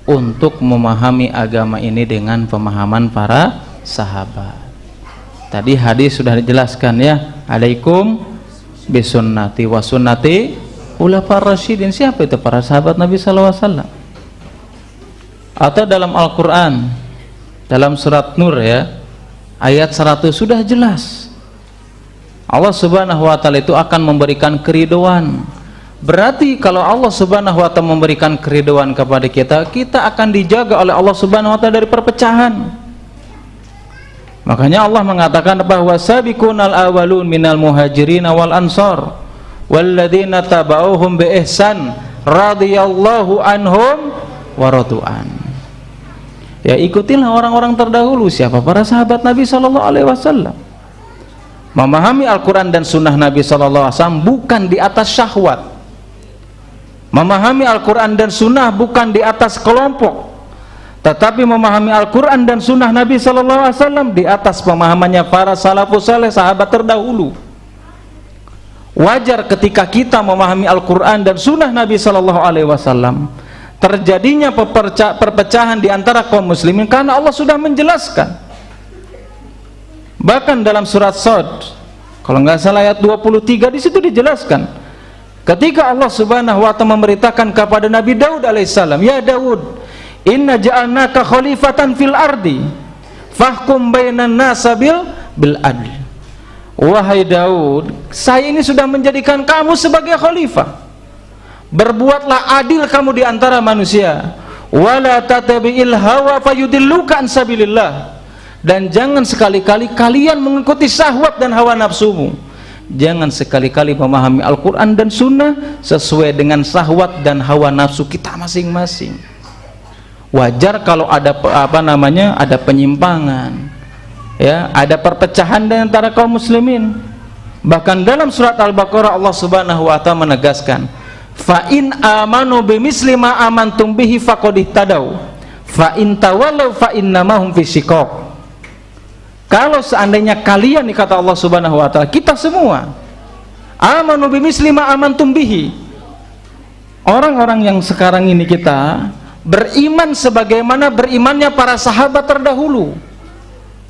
untuk memahami agama ini dengan pemahaman para sahabat. Tadi hadis sudah dijelaskan ya, alaikum bisunnati wa sunnati ulafar rasyidin. Siapa itu para sahabat Nabi sallallahu alaihi wasallam? Atau dalam Al-Qur'an dalam surat Nur ya, ayat 100 sudah jelas. Allah Subhanahu wa taala itu akan memberikan keridhaan. Berarti kalau Allah Subhanahu wa taala memberikan keridhaan kepada kita, kita akan dijaga oleh Allah Subhanahu wa taala dari perpecahan. Makanya Allah mengatakan bahwa sabiqunal awwalun minal muhajirin wal ansar walladzina tabauhum bi ihsan radhiyallahu anhum wa radu'an. Ya, ikutilah orang-orang terdahulu. Siapa? Para sahabat Nabi sallallahu alaihi wasallam. Memahami Al-Qur'an dan sunnah Nabi sallallahu alaihi wasallam bukan di atas syahwat. Memahami Al-Qur'an dan sunnah bukan di atas kelompok, tetapi memahami Al-Quran dan sunnah Nabi SAW di atas pemahamannya para salafus saleh, sahabat terdahulu. Wajar ketika kita memahami Al-Quran dan sunnah Nabi SAW terjadinya perpecahan di antara kaum muslimin, karena Allah sudah menjelaskan. Bahkan dalam surat Shad, kalau nggak salah ayat 23, di situ dijelaskan ketika Allah Subhanahu wa taala memberitakan kepada Nabi Daud alaihissalam, ya Daud, inna ja'alnaka khalifatan fil ardi fahkum bainan nasa bil adl. Wahai Daud, saya ini sudah menjadikan kamu sebagai khalifah, berbuatlah adil kamu di antara manusia, wala tatabi'il hawa fayudilluka an sabilillah, dan jangan sekali-kali kalian mengikuti syahwat dan hawa nafsumu. Jangan sekali-kali memahami Al-Quran dan sunnah sesuai dengan syahwat dan hawa nafsu kita masing-masing. Wajar kalau ada ada penyimpangan ya, ada perpecahan di antara kaum muslimin. Bahkan dalam surat Al-Baqarah Allah Subhanahu wa taala menegaskan, fa in amanu bimisli ma amantum bihi faqad ihtadaw fa in tawallaw fa innamahum fi shiqaq. Kalau seandainya kalian, kata Allah Subhanahu wa taala, kita semua amanu bimisli ma amantum bihi, orang-orang yang sekarang ini kita beriman sebagaimana berimannya para sahabat terdahulu,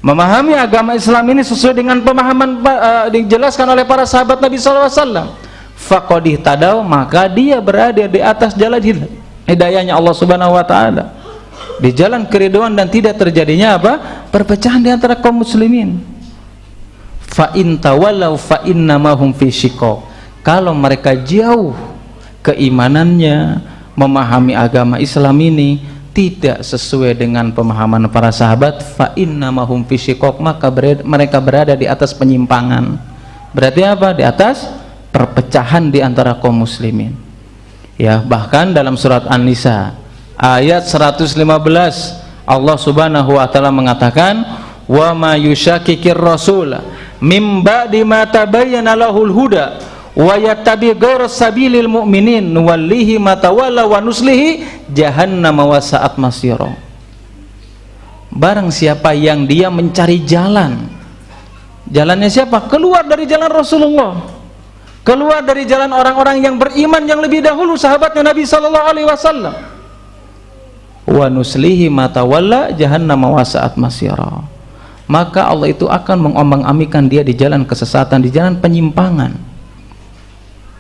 memahami agama Islam ini sesuai dengan pemahaman dijelaskan oleh para sahabat Nabi SAW, faqad ihtadaw, maka dia berada di atas jalan hidayahnya Allah Subhanahu wa taala, di jalan keridhaan dan tidak terjadinya perpecahan di antara kaum muslimin. Fa in tawallaw fa innamahum fi shiqaq. Kalau mereka jauh keimanannya, memahami agama Islam ini tidak sesuai dengan pemahaman para sahabat, fa innamahum fi shiqaq, maka mereka berada di atas penyimpangan. Berarti apa? Di atas perpecahan di antara kaum muslimin. Ya, bahkan dalam surat An-Nisa ayat 115 Allah Subhanahu wa taala mengatakan, wa ma yushakikir rasul mim ba'di ma tabayyana lahul huda wa yattabi ghayra sabilil mu'minin nuwallihi ma tawalla wa nuslihi jahannam wa sa'at masira. Barang siapa yang dia mencari jalannya siapa? Keluar dari jalan Rasulullah, keluar dari jalan orang-orang yang beriman yang lebih dahulu, sahabatnya Nabi sallallahu alaihi wasallam, wa nuslihi ma tawalla jahannam wa sa'at masira, maka Allah itu akan mengombang-ambingkan dia di jalan kesesatan, di jalan penyimpangan,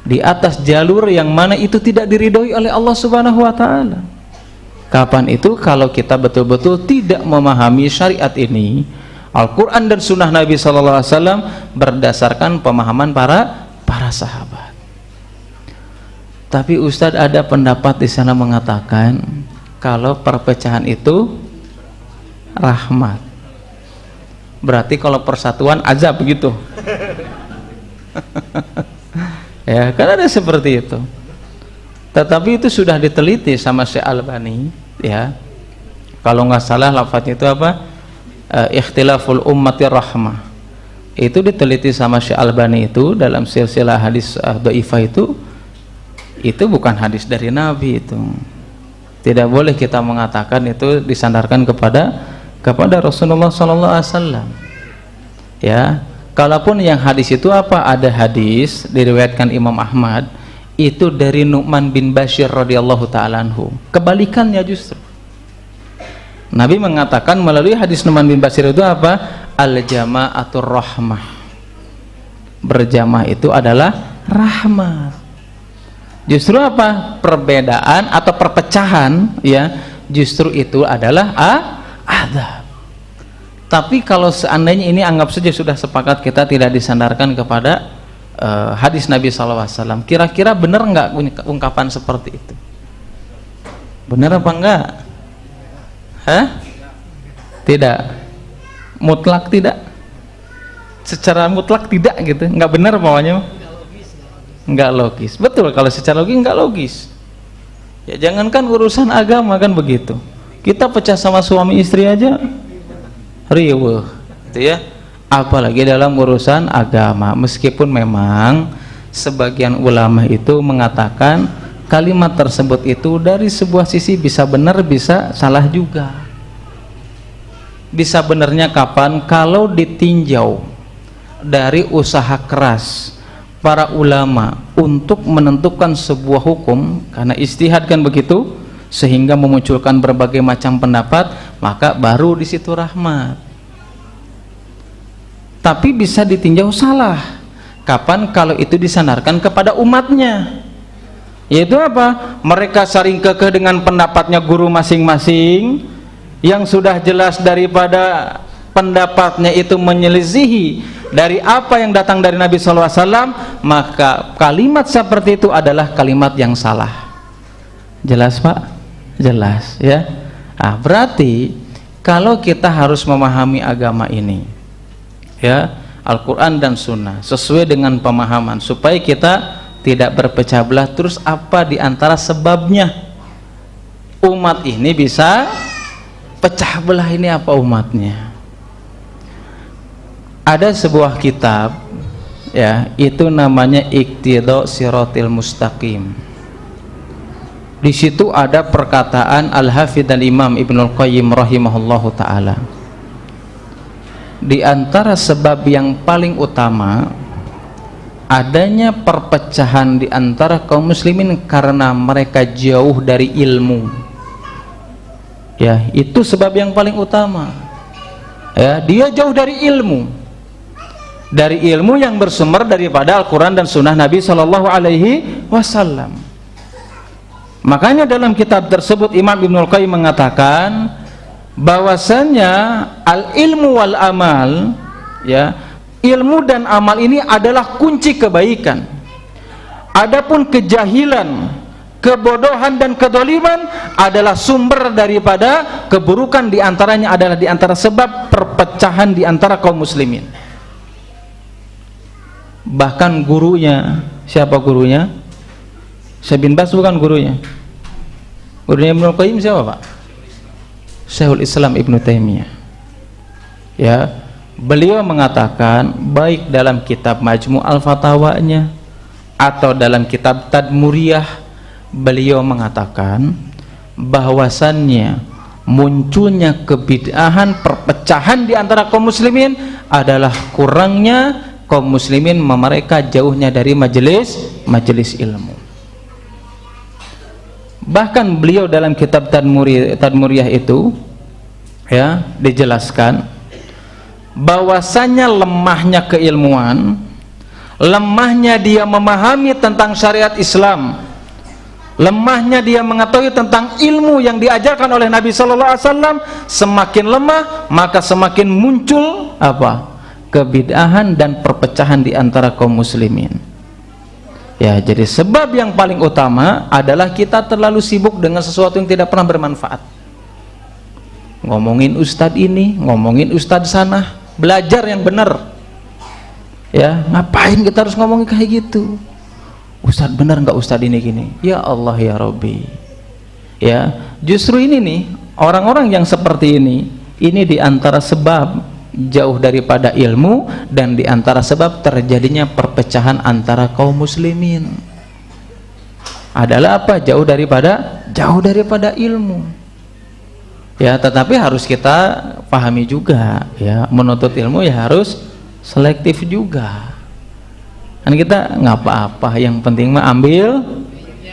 di atas jalur yang mana itu tidak diridhoi oleh Allah Subhanahu wa taala. Kapan itu? Kalau kita betul-betul tidak memahami syariat ini, Al-Quran dan sunnah Nabi sallallahu alaihi wasallam berdasarkan pemahaman para sahabat. Tapi Ustadz, ada pendapat di sana mengatakan kalau perpecahan itu rahmat, berarti kalau persatuan azab, begitu. Ya, karena ada seperti itu. Tetapi itu sudah diteliti sama Syekh Albani, ya. Kalau nggak salah lafadznya itu apa? Ikhtilaful ummati rahmah. itu diteliti sama Syekh Albani itu dalam silsilah hadis dhaifah itu bukan hadis dari Nabi itu. Tidak boleh kita mengatakan itu disandarkan kepada Rasulullah sallallahu alaihi wasallam. Ya, kalaupun yang hadis itu apa? Ada hadis diriwayatkan Imam Ahmad itu dari Nu'man bin Bashir radhiyallahu taala anhu. Kebalikannya justru. Nabi mengatakan melalui hadis Nu'man bin Bashir itu apa? Al-jama'atur rahmah. Berjamaah itu adalah rahmat. Justru apa? Perbedaan atau perpecahan ya, justru itu adalah azab. Tapi kalau seandainya ini anggap saja sudah sepakat kita tidak disandarkan kepada hadis Nabi SAW, kira-kira benar nggak ungkapan seperti itu? Benar apa enggak? Hah? Tidak. Mutlak tidak? Secara mutlak tidak gitu? Nggak benar pokoknya? Nggak logis. Betul, kalau secara logis nggak logis. Ya jangankan urusan agama kan begitu. Kita pecah sama suami istri aja riweuh, gitu ya. Apalagi dalam urusan agama. Meskipun memang sebagian ulama itu mengatakan kalimat tersebut itu dari sebuah sisi bisa benar bisa salah juga. Bisa benarnya kapan? Kalau ditinjau dari usaha keras para ulama untuk menentukan sebuah hukum, karena ijtihad kan begitu, sehingga memunculkan berbagai macam pendapat, maka baru di situ rahmat. Tapi bisa ditinjau salah kapan? Kalau itu disandarkan kepada umatnya, yaitu apa? Mereka saling kekeh dengan pendapatnya guru masing-masing yang sudah jelas daripada pendapatnya itu menyelisihi dari apa yang datang dari Nabi SAW, maka kalimat seperti itu adalah kalimat yang salah. Jelas Pak? Jelas ya. Nah, berarti kalau kita harus memahami agama ini ya, Al-Quran dan Sunnah sesuai dengan pemahaman, supaya kita tidak berpecah belah. Terus apa diantara sebabnya umat ini bisa pecah belah ini? Apa umatnya? Ada sebuah kitab ya, itu namanya Iqtida Siratil Mustaqim. Di situ ada perkataan Al-Hafidz dan Imam Ibnul Qayyim rahimahullahu taala. Di antara sebab yang paling utama adanya perpecahan di antara kaum muslimin karena mereka jauh dari ilmu. Ya, itu sebab yang paling utama. Ya, dia jauh dari ilmu. Dari ilmu yang bersumber daripada Al-Quran dan Sunnah Nabi Sallallahu Alaihi Wasallam. Makanya dalam kitab tersebut Imam Ibnul Qayyim mengatakan bahwasanya al-ilmu wal amal, ya, ilmu dan amal ini adalah kunci kebaikan. Adapun kejahilan, kebodohan dan kedoliman adalah sumber daripada keburukan. Diantaranya adalah diantara sebab perpecahan diantara kaum muslimin. Bahkan gurunya, siapa gurunya? Syekh bin Baz bukan gurunya. Gurunya Ibnul Qayyim siapa Pak? Syekhul Islam Ibnu Taimiyah. Ya, beliau mengatakan baik dalam kitab Majmu' al-Fatawanya atau dalam kitab Tadmuriyah, beliau mengatakan bahwasannya munculnya kebid'ahan, perpecahan di antara kaum muslimin adalah kurangnya kaum muslimin, mereka jauhnya dari majelis ilmu. Bahkan beliau dalam kitab Tadmuriyah itu ya dijelaskan bahwasanya lemahnya keilmuan, lemahnya dia memahami tentang syariat Islam, lemahnya dia mengetahui tentang ilmu yang diajarkan oleh Nabi Sallallahu Alaihi Wasallam, semakin lemah maka semakin muncul apa? Kebid'ahan dan perpecahan di antara kaum muslimin. Ya, jadi sebab yang paling utama adalah kita terlalu sibuk dengan sesuatu yang tidak pernah bermanfaat. Ngomongin ustadz ini, ngomongin ustadz sana, belajar yang benar. Ya, ngapain kita harus ngomongin kayak gitu? Ustadz benar nggak ustadz ini gini? Ya Allah ya Rabbi. Ya, justru ini nih orang-orang yang seperti ini di antara sebab jauh daripada ilmu, dan di antara sebab terjadinya perpecahan antara kaum muslimin adalah apa? Jauh daripada ilmu. Ya, tetapi harus kita pahami juga ya, menuntut ilmu ya harus selektif juga. Kan kita nggak apa-apa, yang penting mah ambil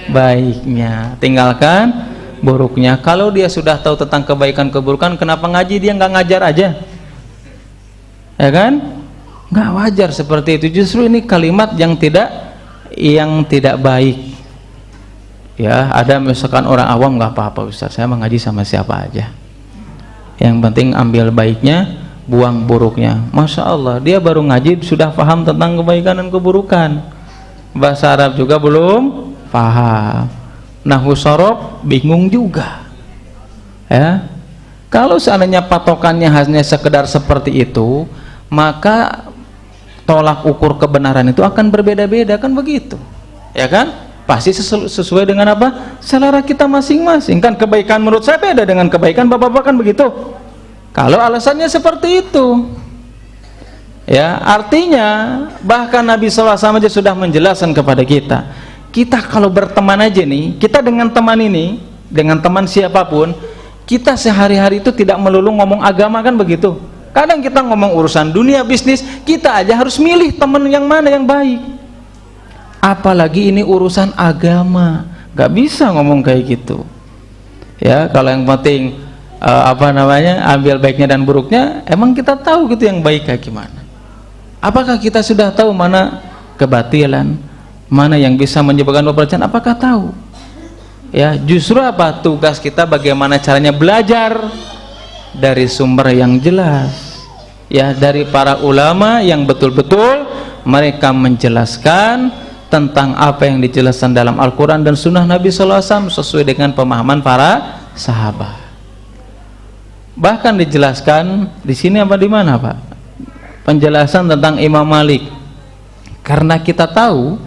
baiknya, tinggalkan buruknya. Kalau dia sudah tahu tentang kebaikan keburukan, kenapa ngaji dia nggak ngajar aja? Ya kan? Nggak wajar seperti itu. Justru ini kalimat yang tidak baik. Ya, ada misalkan orang awam, nggak apa-apa Ustaz, saya mengaji sama siapa aja. Yang penting ambil baiknya, buang buruknya. Masya Allah, dia baru ngaji sudah paham tentang kebaikan dan keburukan. Bahasa Arab juga belum paham. Nahwu shorof bingung juga. Ya, kalau seandainya patokannya hanya sekedar seperti itu, maka tolak ukur kebenaran itu akan berbeda-beda, kan begitu? Ya kan? Pasti sesuai dengan apa? Selera kita masing-masing. Kan kebaikan menurut saya beda dengan kebaikan bapak-bapak, kan begitu? Kalau alasannya seperti itu, ya artinya bahkan Nabi SAW aja sudah menjelaskan kepada kita. Kita kalau berteman aja nih, kita dengan teman ini, dengan teman siapapun, kita sehari-hari itu tidak melulu ngomong agama, kan begitu? Kadang kita ngomong urusan dunia, bisnis, kita aja harus milih teman yang mana yang baik. Apalagi ini urusan agama, nggak bisa ngomong kayak gitu. Ya, kalau yang penting ambil baiknya dan buruknya, emang kita tahu gitu yang baik kayak gimana? Apakah kita sudah tahu mana kebatilan, mana yang bisa menyebabkan perpecahan? Apakah tahu? Ya, justru apa? Tugas kita bagaimana caranya belajar dari sumber yang jelas. Ya, dari para ulama yang betul-betul mereka menjelaskan tentang apa yang dijelaskan dalam Al-Quran dan Sunnah Nabi SAW sesuai dengan pemahaman para sahabat. Bahkan dijelaskan di sini apa di mana, Pak? Penjelasan tentang Imam Malik. Karena kita tahu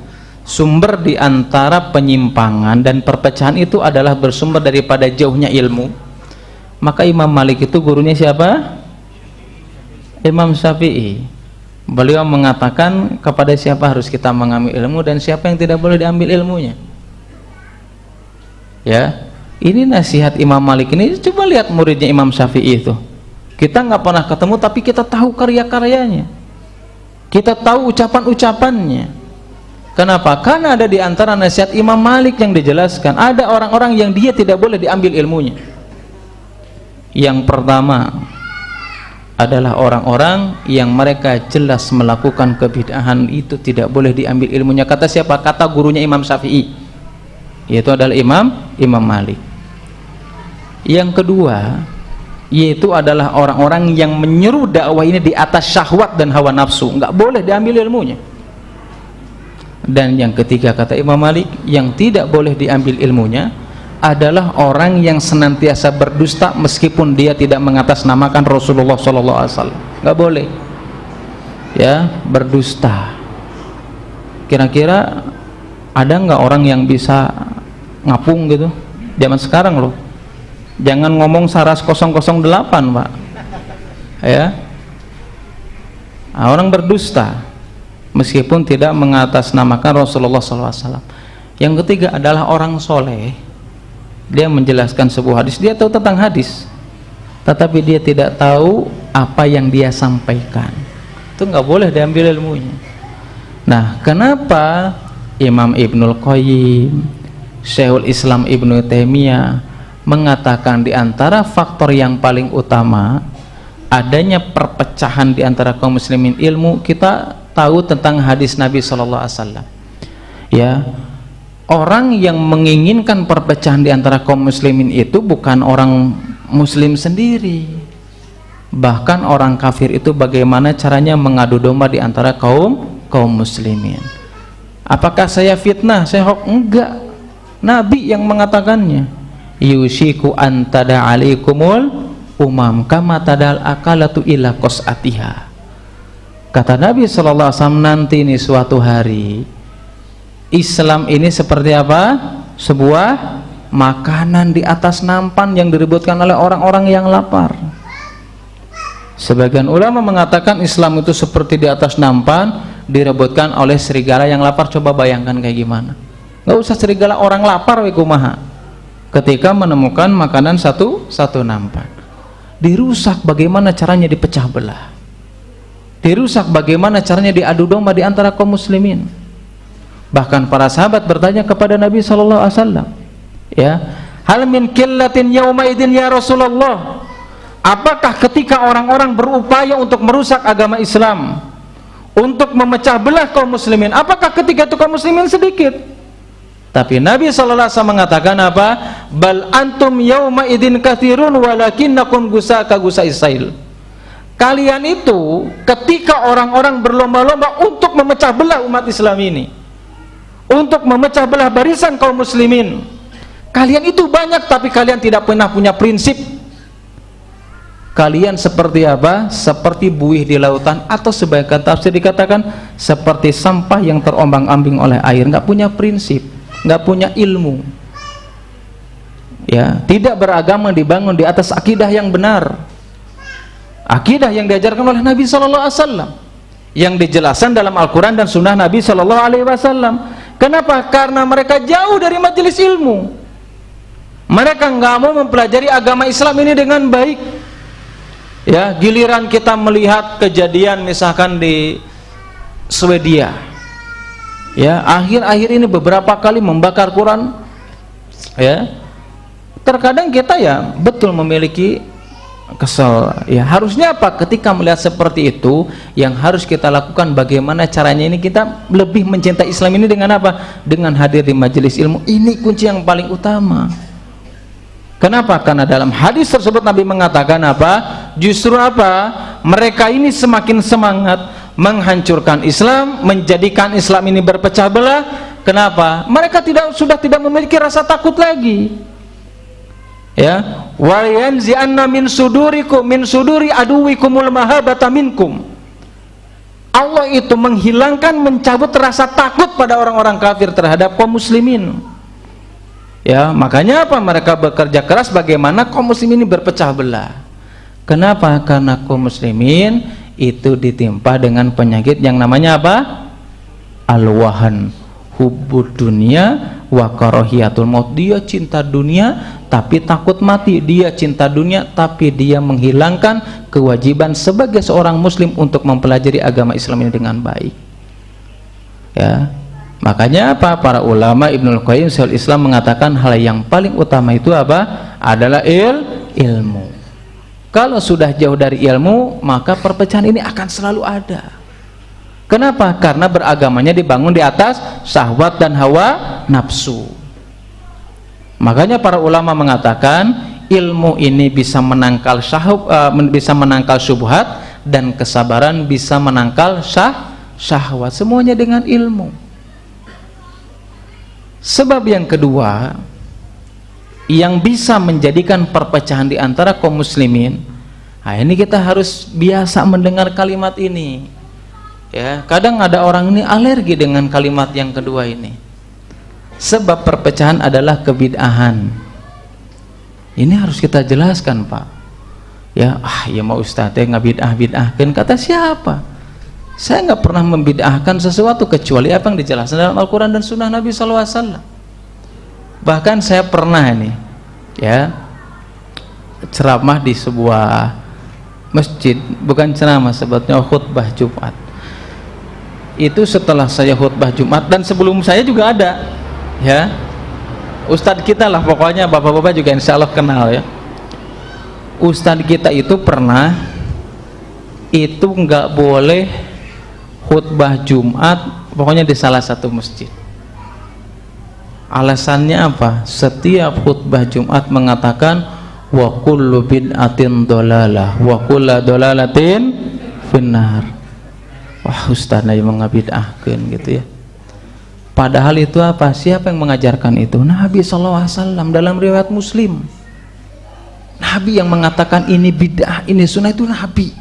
sumber di antara penyimpangan dan perpecahan itu adalah bersumber daripada jauhnya ilmu. Maka Imam Malik itu gurunya siapa? Imam Syafi'i. Beliau mengatakan kepada siapa harus kita mengambil ilmu dan siapa yang tidak boleh diambil ilmunya. Ya, ini nasihat Imam Malik ini. Coba lihat muridnya Imam Syafi'i itu. Kita nggak pernah ketemu, tapi kita tahu karya-karyanya, kita tahu ucapan-ucapannya. Kenapa? Karena ada di antara nasihat Imam Malik yang dijelaskan, ada orang-orang yang dia tidak boleh diambil ilmunya. Yang pertama adalah orang-orang yang mereka jelas melakukan kebid'ahan, itu tidak boleh diambil ilmunya. Kata siapa? Kata gurunya Imam Syafi'i, yaitu adalah Imam Malik. Yang kedua, yaitu adalah orang-orang yang menyeru dakwah ini di atas syahwat dan hawa nafsu, nggak boleh diambil ilmunya. Dan yang ketiga kata Imam Malik, yang tidak boleh diambil ilmunya adalah orang yang senantiasa berdusta meskipun dia tidak mengatasnamakan Rasulullah SAW. Nggak boleh ya berdusta. Kira-kira ada nggak orang yang bisa ngapung gitu zaman sekarang loh? Jangan ngomong Saras 008, Pak ya. Orang berdusta meskipun tidak mengatasnamakan Rasulullah SAW. Yang ketiga adalah orang soleh. Dia menjelaskan sebuah hadis, dia tahu tentang hadis, tetapi dia tidak tahu apa yang dia sampaikan. Itu nggak boleh diambil ilmunya. Nah, kenapa Imam Ibnul Qayyim, Syekhul Islam Ibnu Taimiyah mengatakan di antara faktor yang paling utama adanya perpecahan di antara kaum muslimin ilmu? Kita tahu tentang hadis Nabi SAW. Ya, orang yang menginginkan perpecahan di antara kaum muslimin itu bukan orang muslim sendiri, bahkan orang kafir itu bagaimana caranya mengadu domba di antara kaum muslimin. Apakah saya fitnah, saya hoax? Enggak, Nabi yang mengatakannya. Yushiku antada alaikumul umam kama tadal akalatu ila qas'atiha. Kata Nabi SAW, nanti ini suatu hari Islam ini seperti apa? Sebuah makanan di atas nampan yang direbutkan oleh orang-orang yang lapar. Sebagian ulama mengatakan Islam itu seperti di atas nampan direbutkan oleh serigala yang lapar. Coba bayangkan kayak gimana. Nggak usah serigala, orang lapar we kumaha ketika menemukan makanan satu nampan. Dirusak bagaimana caranya dipecah belah. Dirusak bagaimana caranya diadu domba di antara kaum muslimin. Bahkan para sahabat bertanya kepada Nabi sallallahu alaihi wasallam, ya, hal min qillatin yauma idzin ya Rasulullah. Apakah ketika orang-orang berupaya untuk merusak agama Islam, untuk memecah belah kaum muslimin, apakah ketika itu kaum muslimin sedikit? Tapi Nabi sallallahu alaihi wasallam mengatakan apa? Bal antum yauma idzin katsirun walakinnakum gusaka gusaisail. Kalian itu ketika orang-orang berlomba-lomba untuk memecah belah umat Islam ini, untuk memecah belah barisan kaum muslimin, kalian itu banyak tapi kalian tidak pernah punya prinsip. Kalian seperti apa? Seperti buih di lautan, atau sebagian tafsir dikatakan seperti sampah yang terombang-ambing oleh air, nggak punya prinsip, nggak punya ilmu, ya, tidak beragama dibangun di atas akidah yang benar, akidah yang diajarkan oleh Nabi Sallallahu Alaihi Wasallam, yang dijelaskan dalam Al-Quran dan Sunnah Nabi Sallallahu Alaihi Wasallam. Kenapa? Karena mereka jauh dari majelis ilmu, mereka nggak mau mempelajari agama Islam ini dengan baik. Ya, giliran kita melihat kejadian misalkan di Swedia, ya, akhir-akhir ini beberapa kali membakar Quran, ya, terkadang kita ya betul memiliki kesel, ya. Harusnya apa? Ketika melihat seperti itu, yang harus kita lakukan bagaimana caranya ini kita lebih mencintai Islam ini dengan apa? Dengan hadir di majelis ilmu. Ini kunci yang paling utama. Kenapa? Karena dalam hadis tersebut Nabi mengatakan apa? Justru apa? Mereka ini semakin semangat menghancurkan Islam, menjadikan Islam ini berpecah belah. Kenapa? Mereka sudah tidak memiliki rasa takut lagi. Ya, wa yanzi'anna min sudurikum min suduri aduwikumul mahabata minkum. Allah itu menghilangkan, mencabut rasa takut pada orang-orang kafir terhadap kaum muslimin. Ya, makanya apa? Mereka bekerja keras bagaimana kaum muslimin ini berpecah belah. Kenapa? Karena kaum muslimin itu ditimpa dengan penyakit yang namanya apa? Al-wahan, hubbud dunia wa karahiyatul maut. Dia cinta dunia tapi takut mati. Dia cinta dunia tapi dia menghilangkan kewajiban sebagai seorang muslim untuk mempelajari agama Islam ini dengan baik. Ya. Makanya apa? Para ulama Ibnul Qayyim Sheikhul Islam mengatakan hal yang paling utama itu apa? Adalah ilmu. Kalau sudah jauh dari ilmu, maka perpecahan ini akan selalu ada. Kenapa? Karena beragamanya dibangun di atas syahwat dan hawa nafsu. Makanya para ulama mengatakan ilmu ini bisa menangkal bisa menangkal syubhat, dan kesabaran bisa menangkal syahwat. Semuanya dengan ilmu. Sebab yang kedua yang bisa menjadikan perpecahan di antara kaum muslimin, nah ini kita harus biasa mendengar kalimat ini. Ya, kadang ada orang ini alergi dengan kalimat yang kedua ini. Sebab perpecahan adalah kebid'ahan. Ini harus kita jelaskan, Pak. Ya, ya mau ustadz ngabid'ah-bid'ahkan, kata siapa? Saya nggak pernah membid'ahkan sesuatu kecuali apa yang dijelaskan dalam Al-Quran dan Sunnah Nabi SAW. Bahkan saya pernah ini, ya, ceramah di sebuah masjid, bukan ceramah, sebetulnya khutbah Jumat. Itu setelah saya khutbah Jumat, dan sebelum saya juga ada, ya, ustadz kita lah, pokoknya bapak-bapak juga insya Allah kenal, ya. Ustadz kita itu pernah itu nggak boleh khutbah Jumat pokoknya di salah satu masjid. Alasannya apa? Setiap khutbah Jumat mengatakan wa kullu bid'atin dolalah wa kullu dolalatin finnar. Wah, ustaznya yang mengabid'ahkan gitu ya. Padahal itu apa? Siapa yang mengajarkan itu? Nabi SAW dalam riwayat Muslim. Nabi yang mengatakan ini bid'ah, ini sunnah, itu Nabi.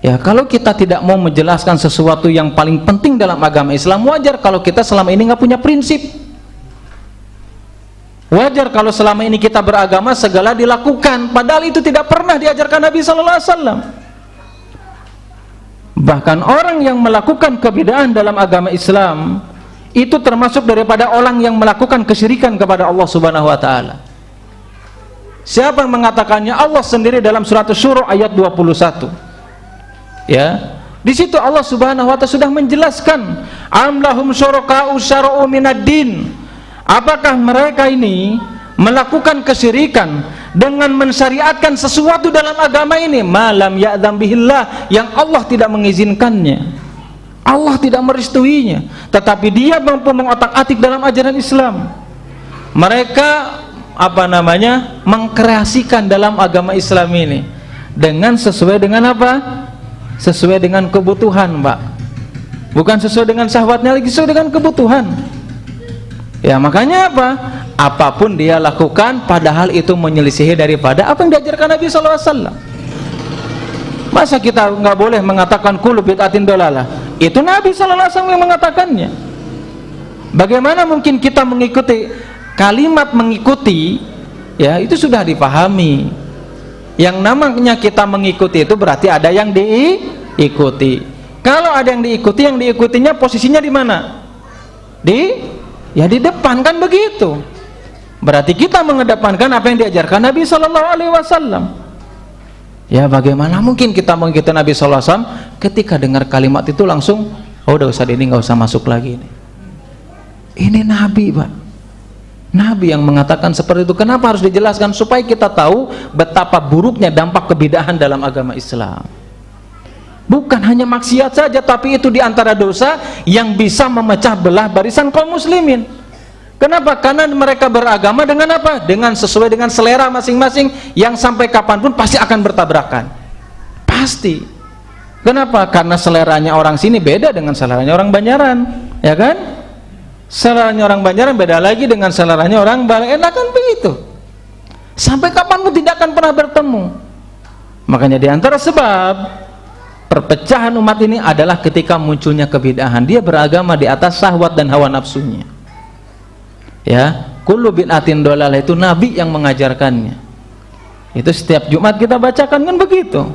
Ya, kalau kita tidak mau menjelaskan sesuatu yang paling penting dalam agama Islam, wajar kalau kita selama ini nggak punya prinsip. Wajar kalau selama ini kita beragama segala dilakukan, padahal itu tidak pernah diajarkan Nabi sallallahu alaihi wasallam. Bahkan orang yang melakukan kebid'ahan dalam agama Islam itu termasuk daripada orang yang melakukan kesyirikan kepada Allah Subhanahu wa taala. Siapa yang mengatakannya? Allah sendiri dalam surat Asy-Syura ayat 21. Ya, di situ Allah Subhanahu wa taala sudah menjelaskan, am lahum syuraka'u syara'u minad-din. Apakah mereka ini melakukan kesyirikan dengan mensyariatkan sesuatu dalam agama ini malam ya'dzam bihillah, yang Allah tidak mengizinkannya, Allah tidak merestuinya, tetapi dia mampu mengotak-atik dalam ajaran Islam. Mereka mengkreasikan dalam agama Islam ini dengan sesuai dengan apa? Sesuai dengan kebutuhan, Pak. Bukan sesuai dengan syahwatnya lagi, sesuai dengan kebutuhan. Ya, makanya apa? Apapun dia lakukan padahal itu menyelisihi daripada apa yang diajarkan Nabi sallallahu alaihi wasallam. Masa kita nggak boleh mengatakan kullu bid'atin dolalah? Itu Nabi sallallahu alaihi wasallam yang mengatakannya. Bagaimana mungkin kita mengikuti kalimat mengikuti? Ya, itu sudah dipahami. Yang namanya kita mengikuti itu berarti ada yang diikuti. Kalau ada yang diikuti, yang diikutinya posisinya di mana? Di depan, kan begitu. Berarti kita mengedepankan apa yang diajarkan Nabi sallallahu alaihi wasallam. Ya, bagaimana mungkin kita mengikuti Nabi sallallahu alaihi wasallam ketika dengar kalimat itu langsung, oh udah usah, ini nggak usah masuk lagi ini. Ini Nabi, Pak. Nabi yang mengatakan seperti itu. Kenapa harus dijelaskan? Supaya kita tahu betapa buruknya dampak kebid'ahan dalam agama Islam. Bukan hanya maksiat saja, tapi itu diantara dosa yang bisa memecah belah barisan kaum muslimin. Kenapa? Karena mereka beragama dengan apa? Dengan sesuai dengan selera masing-masing, yang sampai kapanpun pasti akan bertabrakan. Pasti. Kenapa? Karena seleranya orang sini beda dengan seleranya orang Banjaran, ya kan? Seleranya orang Banjaran beda lagi dengan seleranya orang Bale, kan begitu. Sampai kapanpun tidak akan pernah bertemu. Makanya diantara sebab perpecahan umat ini adalah ketika munculnya kebid'ahan. Dia beragama di atas syahwat dan hawa nafsunya. Ya, kullu bid'atin dolalah itu Nabi yang mengajarkannya. Itu setiap Jumat kita bacakan, kan begitu.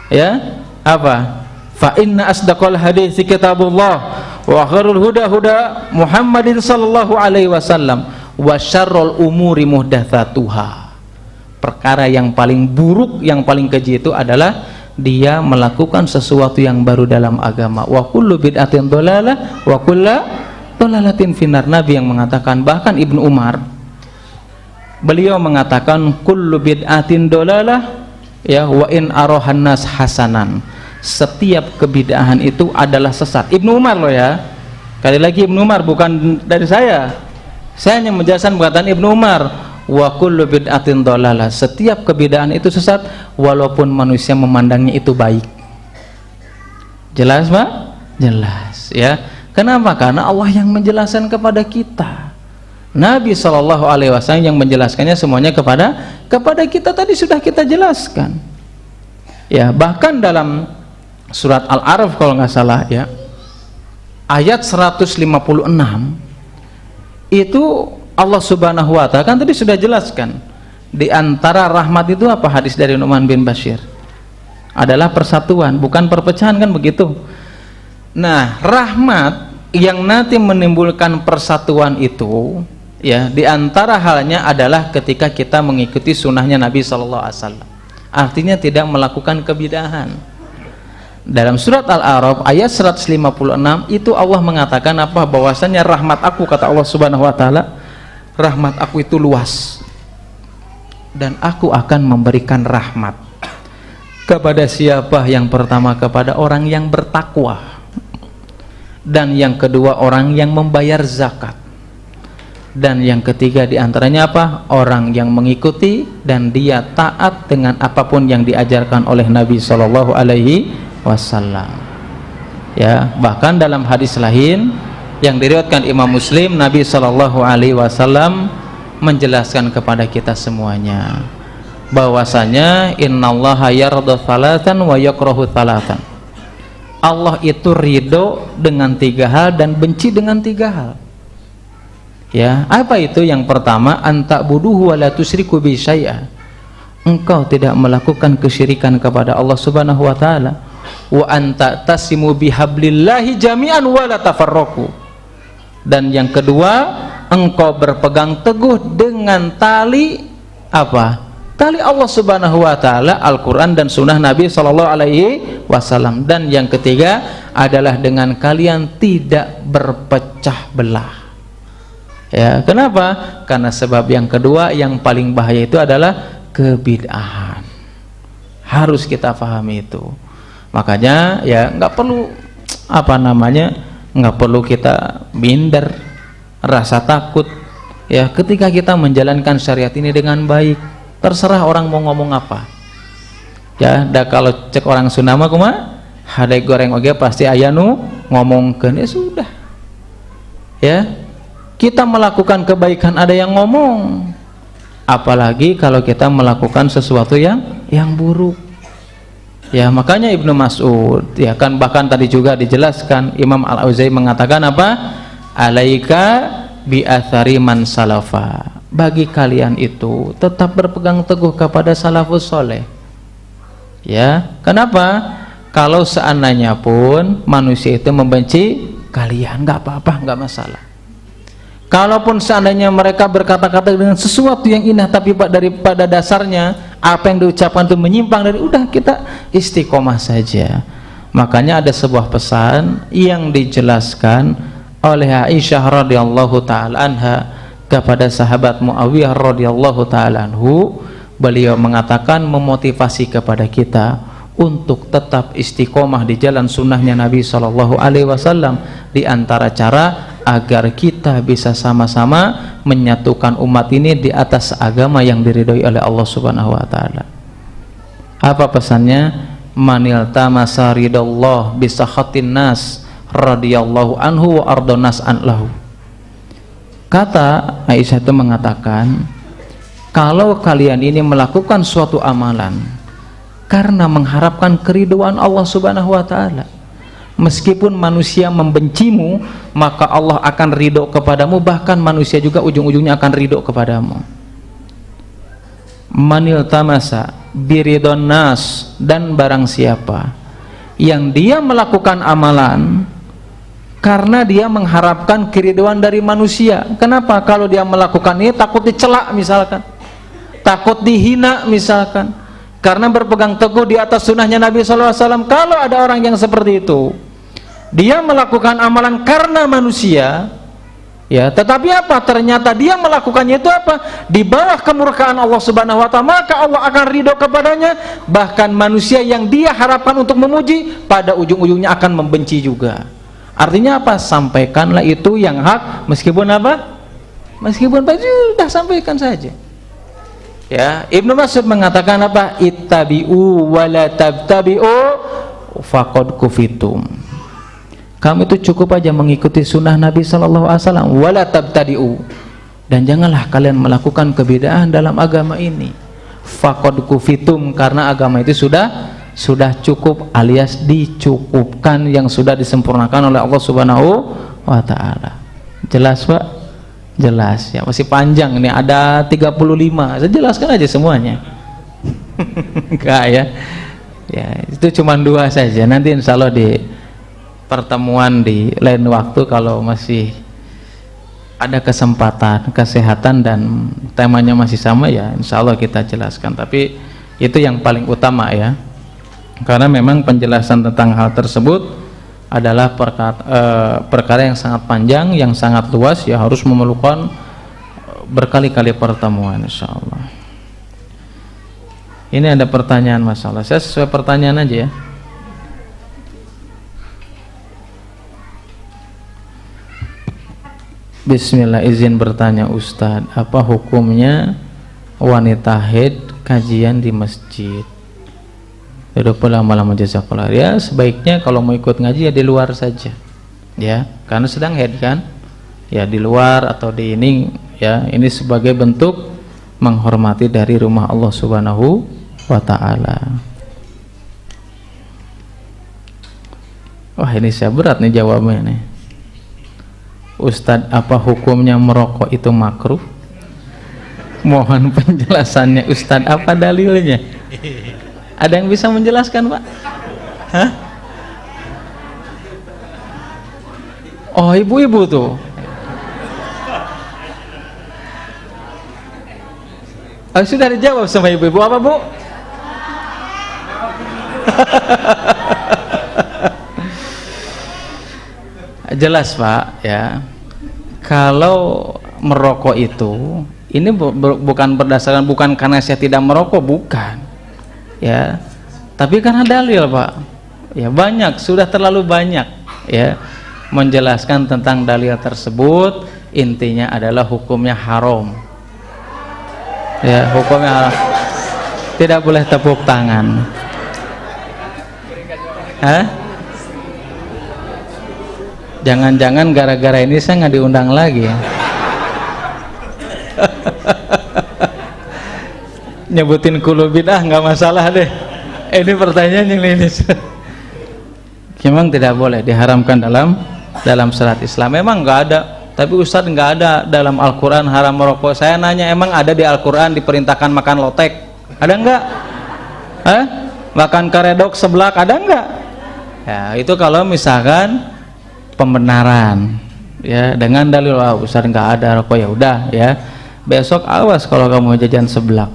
Ya, apa? Fa inna asdaqal hadits kitabullah wa khairul huda huda Muhammadin sallallahu alaihi wasallam wa syarrul umuri muhdatsatuha. Perkara yang paling buruk, yang paling keji itu adalah dia melakukan sesuatu yang baru dalam agama. Wa kullu bid'atin dhalalah wa kullu dhalalatin finnar. Nabi yang mengatakan, bahkan Ibnu Umar beliau mengatakan kullu bid'atin dhalalah ya wa in arahan nas hasanan. Setiap kebid'ahan itu adalah sesat. Ibnu Umar loh ya. Kali lagi Ibnu Umar, bukan dari saya. Saya hanya menjelaskan perkataan Ibnu Umar. Wa kullu bid'atin dhalalah. Setiap kebid'ahan itu sesat walaupun manusia memandangnya itu baik. Jelas, Pak? Jelas, ya. Kenapa? Karena Allah yang menjelaskan kepada kita. Nabi sallallahu alaihi wasallam yang menjelaskannya semuanya kepada kita, tadi sudah kita jelaskan. Ya, bahkan dalam surat Al-A'raf kalau nggak salah ya, ayat 156 itu Allah Subhanahu wa ta'ala kan tadi sudah jelaskan, di antara rahmat itu apa? Hadis dari Nu'man bin Bashir adalah persatuan, bukan perpecahan, kan begitu. Nah, rahmat yang nanti menimbulkan persatuan itu ya, di antara halnya adalah ketika kita mengikuti sunnahnya Nabi sallallahu alaihi wasallam. Artinya tidak melakukan kebid'ahan. Dalam surat Al-A'raf ayat 156 itu Allah mengatakan apa? Bahwasanya rahmat aku, kata Allah Subhanahu wa ta'ala, rahmat aku itu luas dan aku akan memberikan rahmat kepada siapa? Yang pertama kepada orang yang bertakwa, dan yang kedua orang yang membayar zakat, dan yang ketiga diantaranya apa? Orang yang mengikuti dan dia taat dengan apapun yang diajarkan oleh Nabi Shallallahu Alaihi Wasallam. Ya, bahkan dalam hadis lain yang diriwayatkan Imam Muslim, Nabi Shallallahu Alaihi Wasallam menjelaskan kepada kita semuanya bahwasanya innallaha yarda thalathan wa yakrahu thalathan. Allah itu ridho dengan 3 hal dan benci dengan 3 hal. Ya, apa itu? Yang pertama, anta'buduhu wa la tusyriku bi syai'a. Engkau tidak melakukan kesyirikan kepada Allah Subhanahu wa taala. Wa anta tasimu bihablillahi jami'an wa la tafarraqu. Dan yang kedua, engkau berpegang teguh dengan tali apa? Tali Allah Subhanahu wa taala, Al-Qur'an dan sunnah Nabi sallallahu alaihi wasallam. Dan yang ketiga adalah dengan kalian tidak berpecah belah. Ya, kenapa? Karena sebab yang kedua yang paling bahaya itu adalah kebid'ahan. Harus kita pahami itu. Makanya ya nggak perlu nggak perlu kita minder, rasa takut ya ketika kita menjalankan syariat ini dengan baik. Terserah orang mau ngomong apa. Ya, kalau cek orang Sunda mah kumaha? Hadai goreng oge pasti aya nu ngomongkeun, ya sudah. Ya. Kita melakukan kebaikan ada yang ngomong. Apalagi kalau kita melakukan sesuatu yang buruk. Ya, makanya Ibnu Mas'ud ya kan bahkan tadi juga dijelaskan Imam Al-Auza'i mengatakan apa? Alaika bi athari man salafa. Bagi kalian itu tetap berpegang teguh kepada salafus soleh. Ya, kenapa? Kalau seandainya pun manusia itu membenci kalian, nggak apa-apa, nggak masalah. Kalaupun seandainya mereka berkata-kata dengan sesuatu yang indah tapi daripada dasarnya apa yang diucapkan itu menyimpang dari, udah kita istiqomah saja. Makanya ada sebuah pesan yang dijelaskan oleh Aisyah radhiyallahu taala anha kepada sahabat Muawiyah radhiyallahu taala anhu. Beliau mengatakan memotivasi kepada kita untuk tetap istiqomah di jalan sunnahnya Nabi sallallahu alaihi wasallam, di antara cara agar kita bisa sama-sama menyatukan umat ini di atas agama yang diridhoi oleh Allah Subhanahu wa taala. Apa pesannya? Manil tamasa ridallah bisakhatin nas radhiyallahu anhu wa ardonas an lahu. Kata Aisyah itu mengatakan, kalau kalian ini melakukan suatu amalan karena mengharapkan keridhaan Allah Subhanahu wa taala, meskipun manusia membencimu, maka Allah akan ridho kepadamu, bahkan manusia juga ujung-ujungnya akan ridho kepadamu. Manil tamasa biridon nas, dan barang siapa yang dia melakukan amalan karena dia mengharapkan keridhaan dari manusia. Kenapa? Kalau dia melakukan ini takut dicela misalkan, takut dihina misalkan, karena berpegang teguh di atas sunnahnya Nabi SAW. Kalau ada orang yang seperti itu, dia melakukan amalan karena manusia, ya, tetapi apa? Ternyata dia melakukannya itu apa? Di bawah kemurkaan Allah Subhanahu wa taala, maka Allah akan ridho kepadanya. Bahkan manusia yang dia harapkan untuk memuji, pada ujung-ujungnya akan membenci juga. Artinya apa? Sampaikanlah itu yang hak, meskipun apa? Meskipun sudah sampaikan saja. Ya, Ibnu Mas'ud mengatakan apa? Ittabi'u wa la tabtabi'u faqad kufitum. Kamu itu cukup aja mengikuti sunnah Nabi sallallahu alaihi wasallam, wala tabtadi'u, dan janganlah kalian melakukan kebid'ahan dalam agama ini. Faqad kufitum, karena agama itu sudah cukup, alias dicukupkan, yang sudah disempurnakan oleh Allah Subhanahu wa taala. Jelas, Pak? Jelas ya, masih panjang ini, ada 35. Saya jelaskan aja semuanya. Enggak ya. Ya, itu cuma 2 saja. Nanti insya Allah di pertemuan di lain waktu kalau masih ada kesempatan, kesehatan dan temanya masih sama, ya insya Allah kita jelaskan. Tapi itu yang paling utama ya, karena memang penjelasan tentang hal tersebut adalah perkara yang sangat panjang, yang sangat luas, ya harus memerlukan berkali-kali pertemuan insya Allah. Ini ada pertanyaan masalah, saya sesuai pertanyaan aja ya. Bismillah, izin bertanya Ustadz, apa hukumnya wanita haid kajian di masjid? Udah lama-lama jazakallah. Ya sebaiknya kalau mau ikut ngaji ya di luar saja, ya, karena sedang haid kan, ya di luar atau di ini, ya ini sebagai bentuk menghormati dari rumah Allah Subhanahu wa ta'ala. Wah ini saya berat nih jawabnya nih. Ustadz, apa hukumnya merokok itu makruh? Mohon penjelasannya Ustadz, apa dalilnya? Ada yang bisa menjelaskan, Pak? Hah? Oh, ibu-ibu tuh. Oh, sudah dijawab sama ibu-ibu. Apa, Bu? Jelas, Pak, ya. Kalau merokok itu, ini bukan berdasarkan, bukan karena saya tidak merokok, bukan, ya, tapi karena dalil, Pak. Ya, banyak, sudah terlalu banyak, ya, menjelaskan tentang dalil tersebut. Intinya adalah hukumnya haram, ya, hukumnya haram. Tidak boleh tepuk tangan. Hah? Jangan-jangan gara-gara ini saya nggak diundang lagi ya. Nyebutin kulu bidah nggak masalah deh. Ini pertanyaan yang ini. Memang tidak boleh, diharamkan dalam syariat Islam. Memang nggak ada. Tapi Ustadz, nggak ada dalam Al-Quran haram merokok. Saya nanya, emang ada di Al-Quran diperintahkan makan lotek? Ada nggak? Hah? Makan karedok seblak ada nggak? Ya, itu kalau misalkan pembenaran, ya, dengan dalil, wah, Ustadz nggak ada rokok, ya udah, ya, besok awas kalau kamu jajan seblak.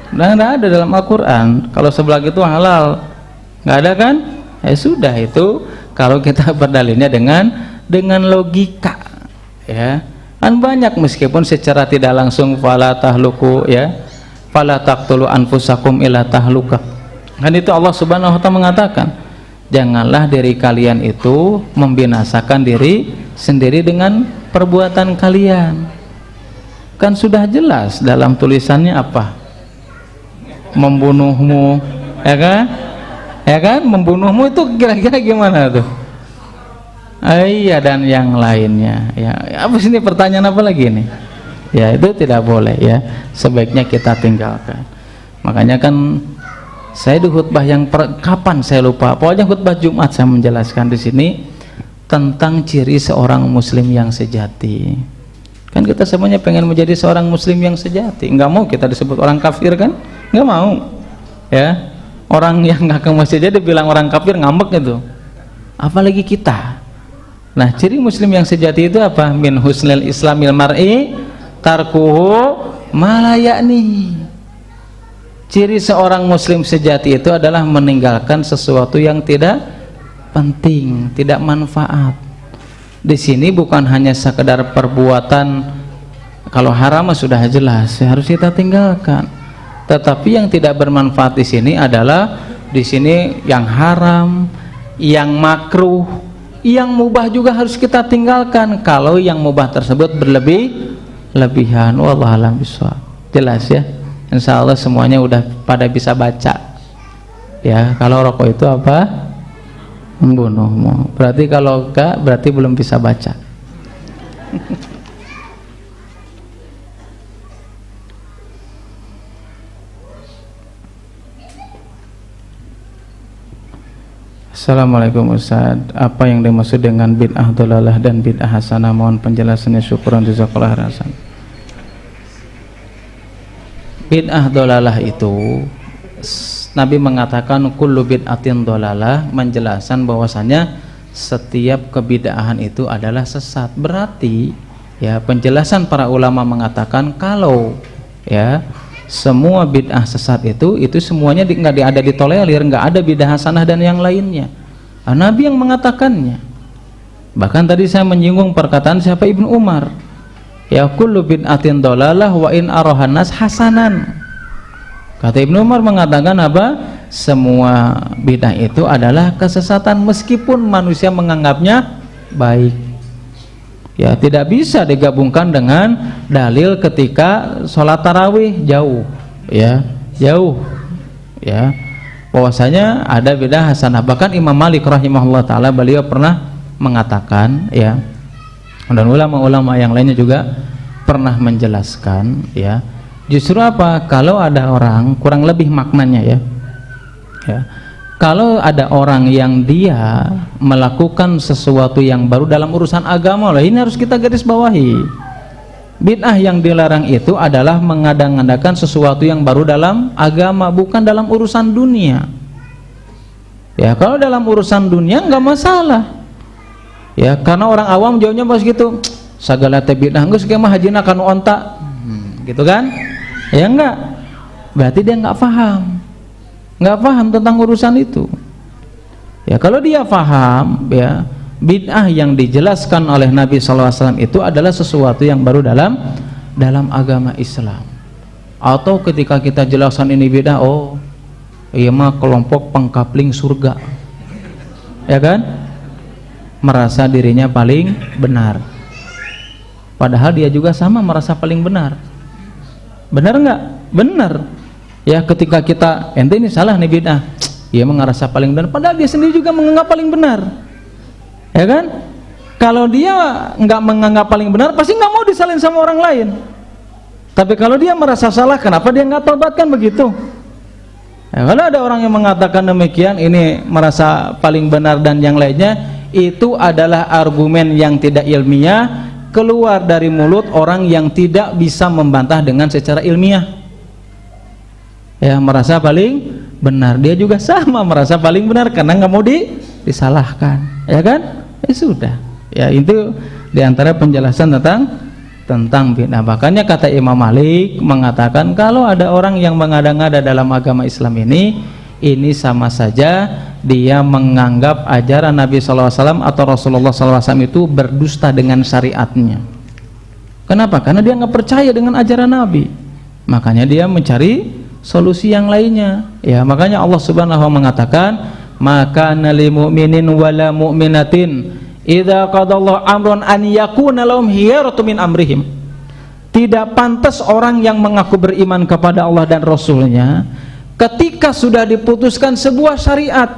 Nah, nggak ada dalam Al-Quran kalau seblak itu halal, nggak ada kan? Ya sudah, itu kalau kita berdalilnya dengan logika, ya, kan banyak, meskipun secara tidak langsung fala tahluku, ya, fala taqtulu anfusakum illa tahluka, kan itu Allah Subhanahu wa ta'ala mengatakan, janganlah diri kalian itu membinasakan diri sendiri dengan perbuatan kalian. Kan sudah jelas dalam tulisannya apa? Membunuhmu, ya kan? Ya kan? Membunuhmu itu kira-kira gimana tuh? Iya, dan yang lainnya. Ya, apa sih ini, pertanyaan apa lagi ini? Ya, itu tidak boleh, ya. Sebaiknya kita tinggalkan. Makanya kan saya di khutbah yang kapan saya lupa, pokoknya khutbah Jumat saya menjelaskan di sini tentang ciri seorang muslim yang sejati. Kan kita semuanya pengen menjadi seorang muslim yang sejati, nggak mau kita disebut orang kafir, kan? Nggak mau, ya. Orang yang nggak ke masjid aja dibilang orang kafir, ngambek itu, apalagi kita. Nah, ciri muslim yang sejati itu apa? Min husnil islamil mar'i tarkuhu ma la ya'ni. Ciri seorang muslim sejati itu adalah meninggalkan sesuatu yang tidak penting, tidak manfaat. Di sini bukan hanya sekedar perbuatan, kalau haram sudah jelas harus kita tinggalkan. Tetapi yang tidak bermanfaat di sini adalah di sini yang haram, yang makruh, yang mubah juga harus kita tinggalkan. Kalau yang mubah tersebut berlebihan, wallahu a'lam bishawab. Jelas ya? Insya Allah semuanya udah pada bisa baca, ya. Kalau rokok itu apa? Membunuhmu. Berarti kalau enggak, berarti belum bisa baca. Assalamualaikum Ustaz, apa yang dimaksud dengan bid'ah dhalalah dan bid'ah hasanah? Mohon penjelasannya, syukran jazakallahu khairan. Bid'ah dhalalah itu Nabi mengatakan kullu bid'atin dhalalah, menjelaskan bahwasanya setiap kebid'ahan itu adalah sesat. Berarti, ya, penjelasan para ulama mengatakan kalau, ya, semua bid'ah sesat itu semuanya nggak ada ditolerir, nggak ada bid'ah hasanah dan yang lainnya. Nah, Nabi yang mengatakannya. Bahkan tadi saya menyinggung perkataan siapa? Ibnu Umar. Ya, kullu bid'atin dhalalah wa in arahan nas hasanan. Kata Ibnu Umar mengatakan apa? Semua bid'ah itu adalah kesesatan meskipun manusia menganggapnya baik. Ya, tidak bisa digabungkan dengan dalil ketika sholat tarawih jauh, ya, jauh, ya. Bahwasanya ada bid'ah hasanah. Bahkan Imam Malik rahimahullah taala beliau pernah mengatakan, ya, dan ulama-ulama yang lainnya juga pernah menjelaskan, ya, justru apa, kalau ada orang, kurang lebih maknanya, ya, kalau ada orang yang dia melakukan sesuatu yang baru dalam urusan agama, lah ini harus kita garis bawahi. Bid'ah yang dilarang itu adalah mengadang-adakan sesuatu yang baru dalam agama, bukan dalam urusan dunia. Ya, kalau dalam urusan dunia nggak masalah. Ya, karena orang awam jauhnya pas gitu, sagala teh bid'ah geus ge mah hajina kanu onta. Gitu kan? Ya enggak. Berarti dia nggak paham tentang urusan itu. Ya, kalau dia paham, ya, bid'ah yang dijelaskan oleh Nabi SAW itu adalah sesuatu yang baru dalam agama Islam. Atau ketika kita jelaskan ini bid'ah, oh iya mah kelompok pengkapling surga, ya kan, merasa dirinya paling benar, padahal dia juga sama merasa paling benar. Benar nggak? Benar. Ya, ketika kita ente ini salah nih bid'ah, dia merasa paling benar, padahal dia sendiri juga menganggap paling benar, ya kan? Kalau dia nggak menganggap paling benar, pasti nggak mau disalahin sama orang lain. Tapi kalau dia merasa salah, kenapa dia nggak tobat, kan begitu? Ya, kalau ada orang yang mengatakan demikian, ini merasa paling benar dan yang lainnya, itu adalah argumen yang tidak ilmiah, keluar dari mulut orang yang tidak bisa membantah dengan secara ilmiah. Ya, merasa paling benar, dia juga sama merasa paling benar karena nggak mau disalahkan, ya kan? Ya sudah, ya itu diantara penjelasan tentang bid'ah. Makanya kata Imam Malik mengatakan kalau ada orang yang mengada-ngada dalam agama Islam ini sama saja dia menganggap ajaran Nabi SAW atau Rasulullah SAW itu berdusta dengan syariatnya. Kenapa? Karena dia nggak percaya dengan ajaran Nabi, makanya dia mencari solusi yang lainnya. Ya, makanya Allah Subhanahu wa mengatakan, maka lil mu'minin wala mu'minatin idza qadallahu amran an yakuna lahum khiyaratu min amrihim. Tidak pantas orang yang mengaku beriman kepada Allah dan Rasulnya ketika sudah diputuskan sebuah syariat,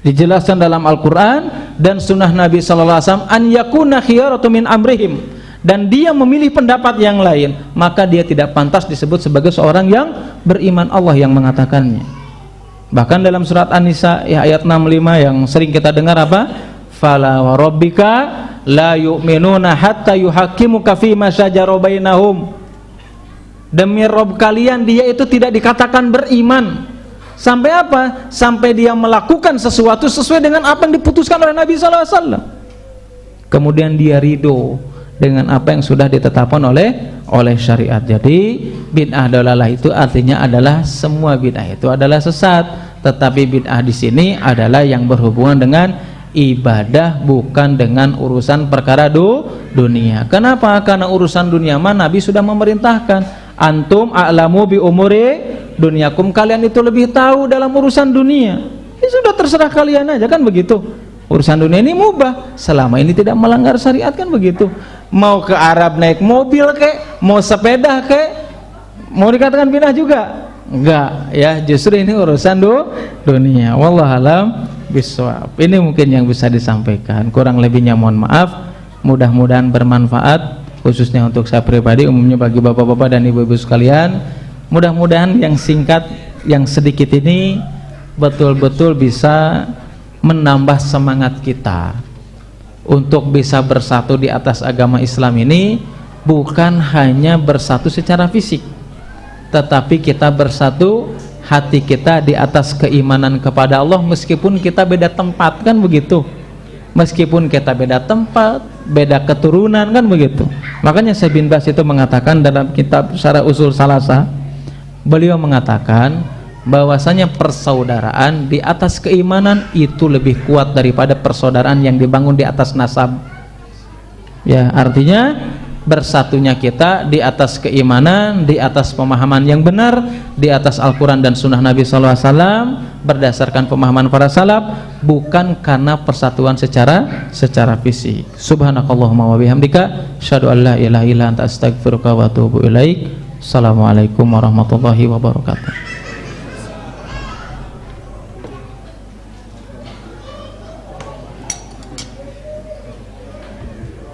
dijelaskan dalam Al-Quran dan sunnah Nabi SAW, an yakuna khiyaratu min amrihim, dan dia memilih pendapat yang lain, maka dia tidak pantas disebut sebagai seorang yang beriman. Allah yang mengatakannya. Bahkan dalam surat An-Nisa ya, ayat 65 yang sering kita dengar apa? Fala wa rabbika la yu'minuna hatta yuhakimuka fima syajara bainahum. Demi Rob kalian, dia itu tidak dikatakan beriman sampai apa? Sampai dia melakukan sesuatu sesuai dengan apa yang diputuskan oleh Nabi SAW. Kemudian dia ridho dengan apa yang sudah ditetapkan oleh syariat. Jadi bid'ah dalalah itu artinya adalah semua bid'ah itu adalah sesat. Tetapi bid'ah di sini adalah yang berhubungan dengan ibadah, bukan dengan urusan perkara dunia. Kenapa? Karena urusan dunia mah Nabi sudah memerintahkan, antum a'lamu bi umuri dunyakum, kalian itu lebih tahu dalam urusan dunia. Ini sudah terserah kalian aja, kan begitu. Urusan dunia ini mubah selama ini tidak melanggar syariat, kan begitu. Mau ke Arab naik mobil kek, mau sepeda kek, mau dikatakan bid'ah juga? Enggak, ya, justru ini urusan dunia. Wallahualam bisawab. Ini mungkin yang bisa disampaikan. Kurang lebihnya mohon maaf. Mudah-mudahan bermanfaat, khususnya untuk saya pribadi, umumnya bagi bapak-bapak dan ibu-ibu sekalian. Mudah-mudahan yang singkat, yang sedikit ini betul-betul bisa menambah semangat kita untuk bisa bersatu di atas agama Islam ini, bukan hanya bersatu secara fisik, tetapi kita bersatu hati kita di atas keimanan kepada Allah, meskipun kita beda tempat, kan begitu. Meskipun kita beda tempat, beda keturunan, kan begitu. Makanya Syekh bin Baz itu mengatakan dalam kitab Syarah Usul Salasa, beliau mengatakan bahwasanya persaudaraan di atas keimanan itu lebih kuat daripada persaudaraan yang dibangun di atas nasab. Ya, artinya bersatunya kita di atas keimanan, di atas pemahaman yang benar, di atas Al-Quran dan Sunnah Nabi SAW, berdasarkan pemahaman para salaf, bukan karena persatuan secara fisik. Subhanakallahumma wa bihamdika, asyhadu an la ilaha illa anta astaghfiruka wa atubu ilaik. Assalamualaikum warahmatullahi wabarakatuh.